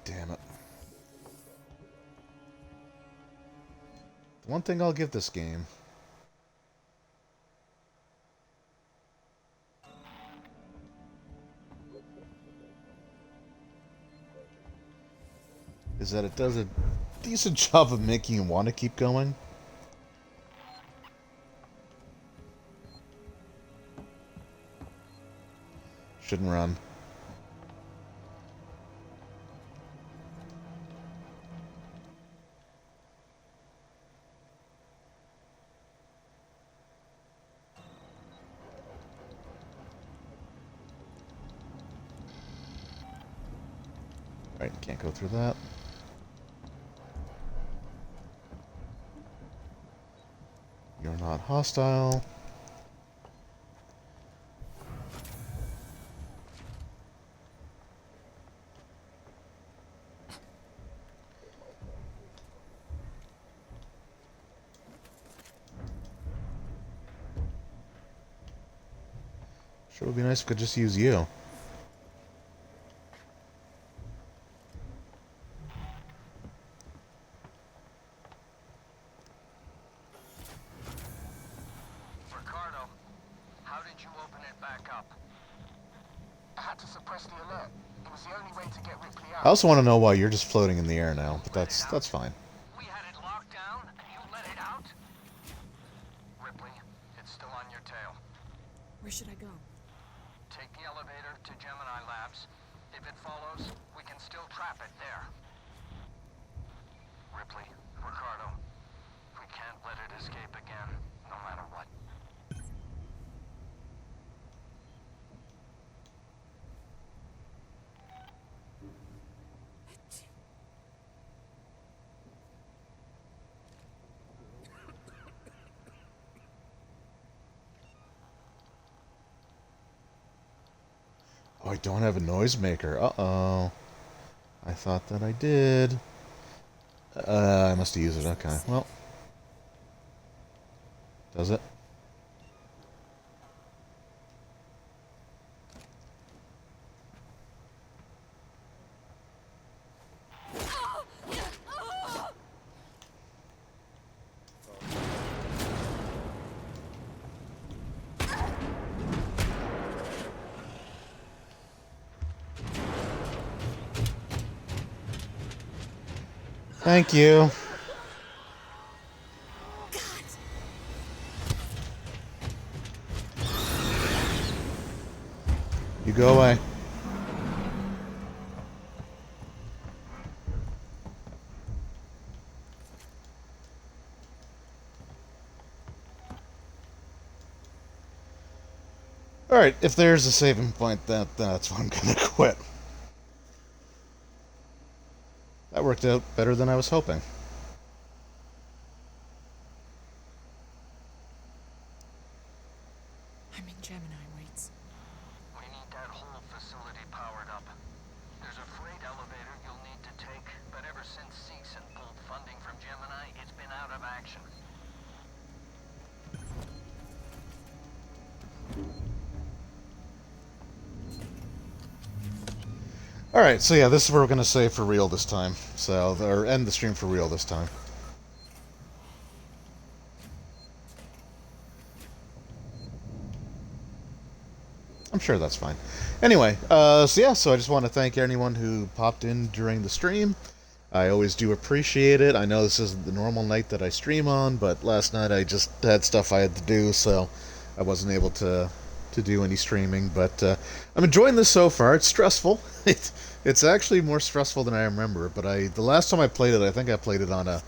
damn it. The one thing I'll give this game is that it does a decent job of making you want to keep going. Shouldn't run. Alright, can't go through that. You're not hostile. Sure would be nice if I could just use you. Ricardo, how did you open it back up? I had to suppress the alert. It was the only way to get Ripley out. I also want to know why you're just floating in the air now, but that's fine. We had it locked down, and you let it out? Ripley, it's still on your tail. Where should I go? Take the elevator to Gemini Labs. If it follows, we can still trap it there. Ripley, Ricardo, we can't let it escape again, no matter what. Oh, I don't have a noisemaker. Uh-oh. I thought that I did. I must have used it. Okay. Well. Does it? Thank you. You go away. Alright, if there's a saving point, that's when I'm gonna quit. That worked out better than I was hoping. I'm in Gemini weights. We need that whole facility powered up. There's a freight elevator you'll need to take, but ever since Seegson pulled funding from Gemini, it's been out of action. Alright, so yeah, this is where we're going to save for real this time. So, or end the stream for real this time. I'm sure that's fine. Anyway, so I just want to thank anyone who popped in during the stream. I always do appreciate it. I know this isn't the normal night that I stream on, but last night I just had stuff I had to do, so I wasn't able to do any streaming. But I'm enjoying this so far. It's stressful. It's actually more stressful than I remember. But the last time I played it, I think I played it on a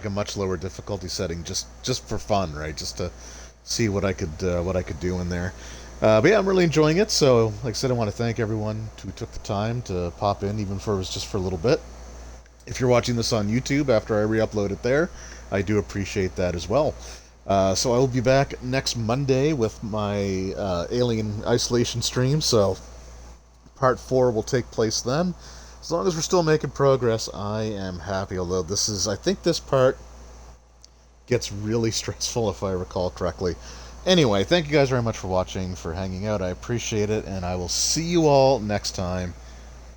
much lower difficulty setting, just for fun, right? Just to see what I could do in there. But yeah, I'm really enjoying it. So, like I said, I want to thank everyone who took the time to pop in, even if it was just for a little bit. If you're watching this on YouTube after I re-upload it there, I do appreciate that as well. So I will be back next Monday with my Alien Isolation stream. So part 4 will take place then. As long as we're still making progress, I am happy. Although I think this part gets really stressful if I recall correctly. Anyway, thank you guys very much for watching, for hanging out. I appreciate it, and I will see you all next time.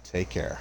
Take care.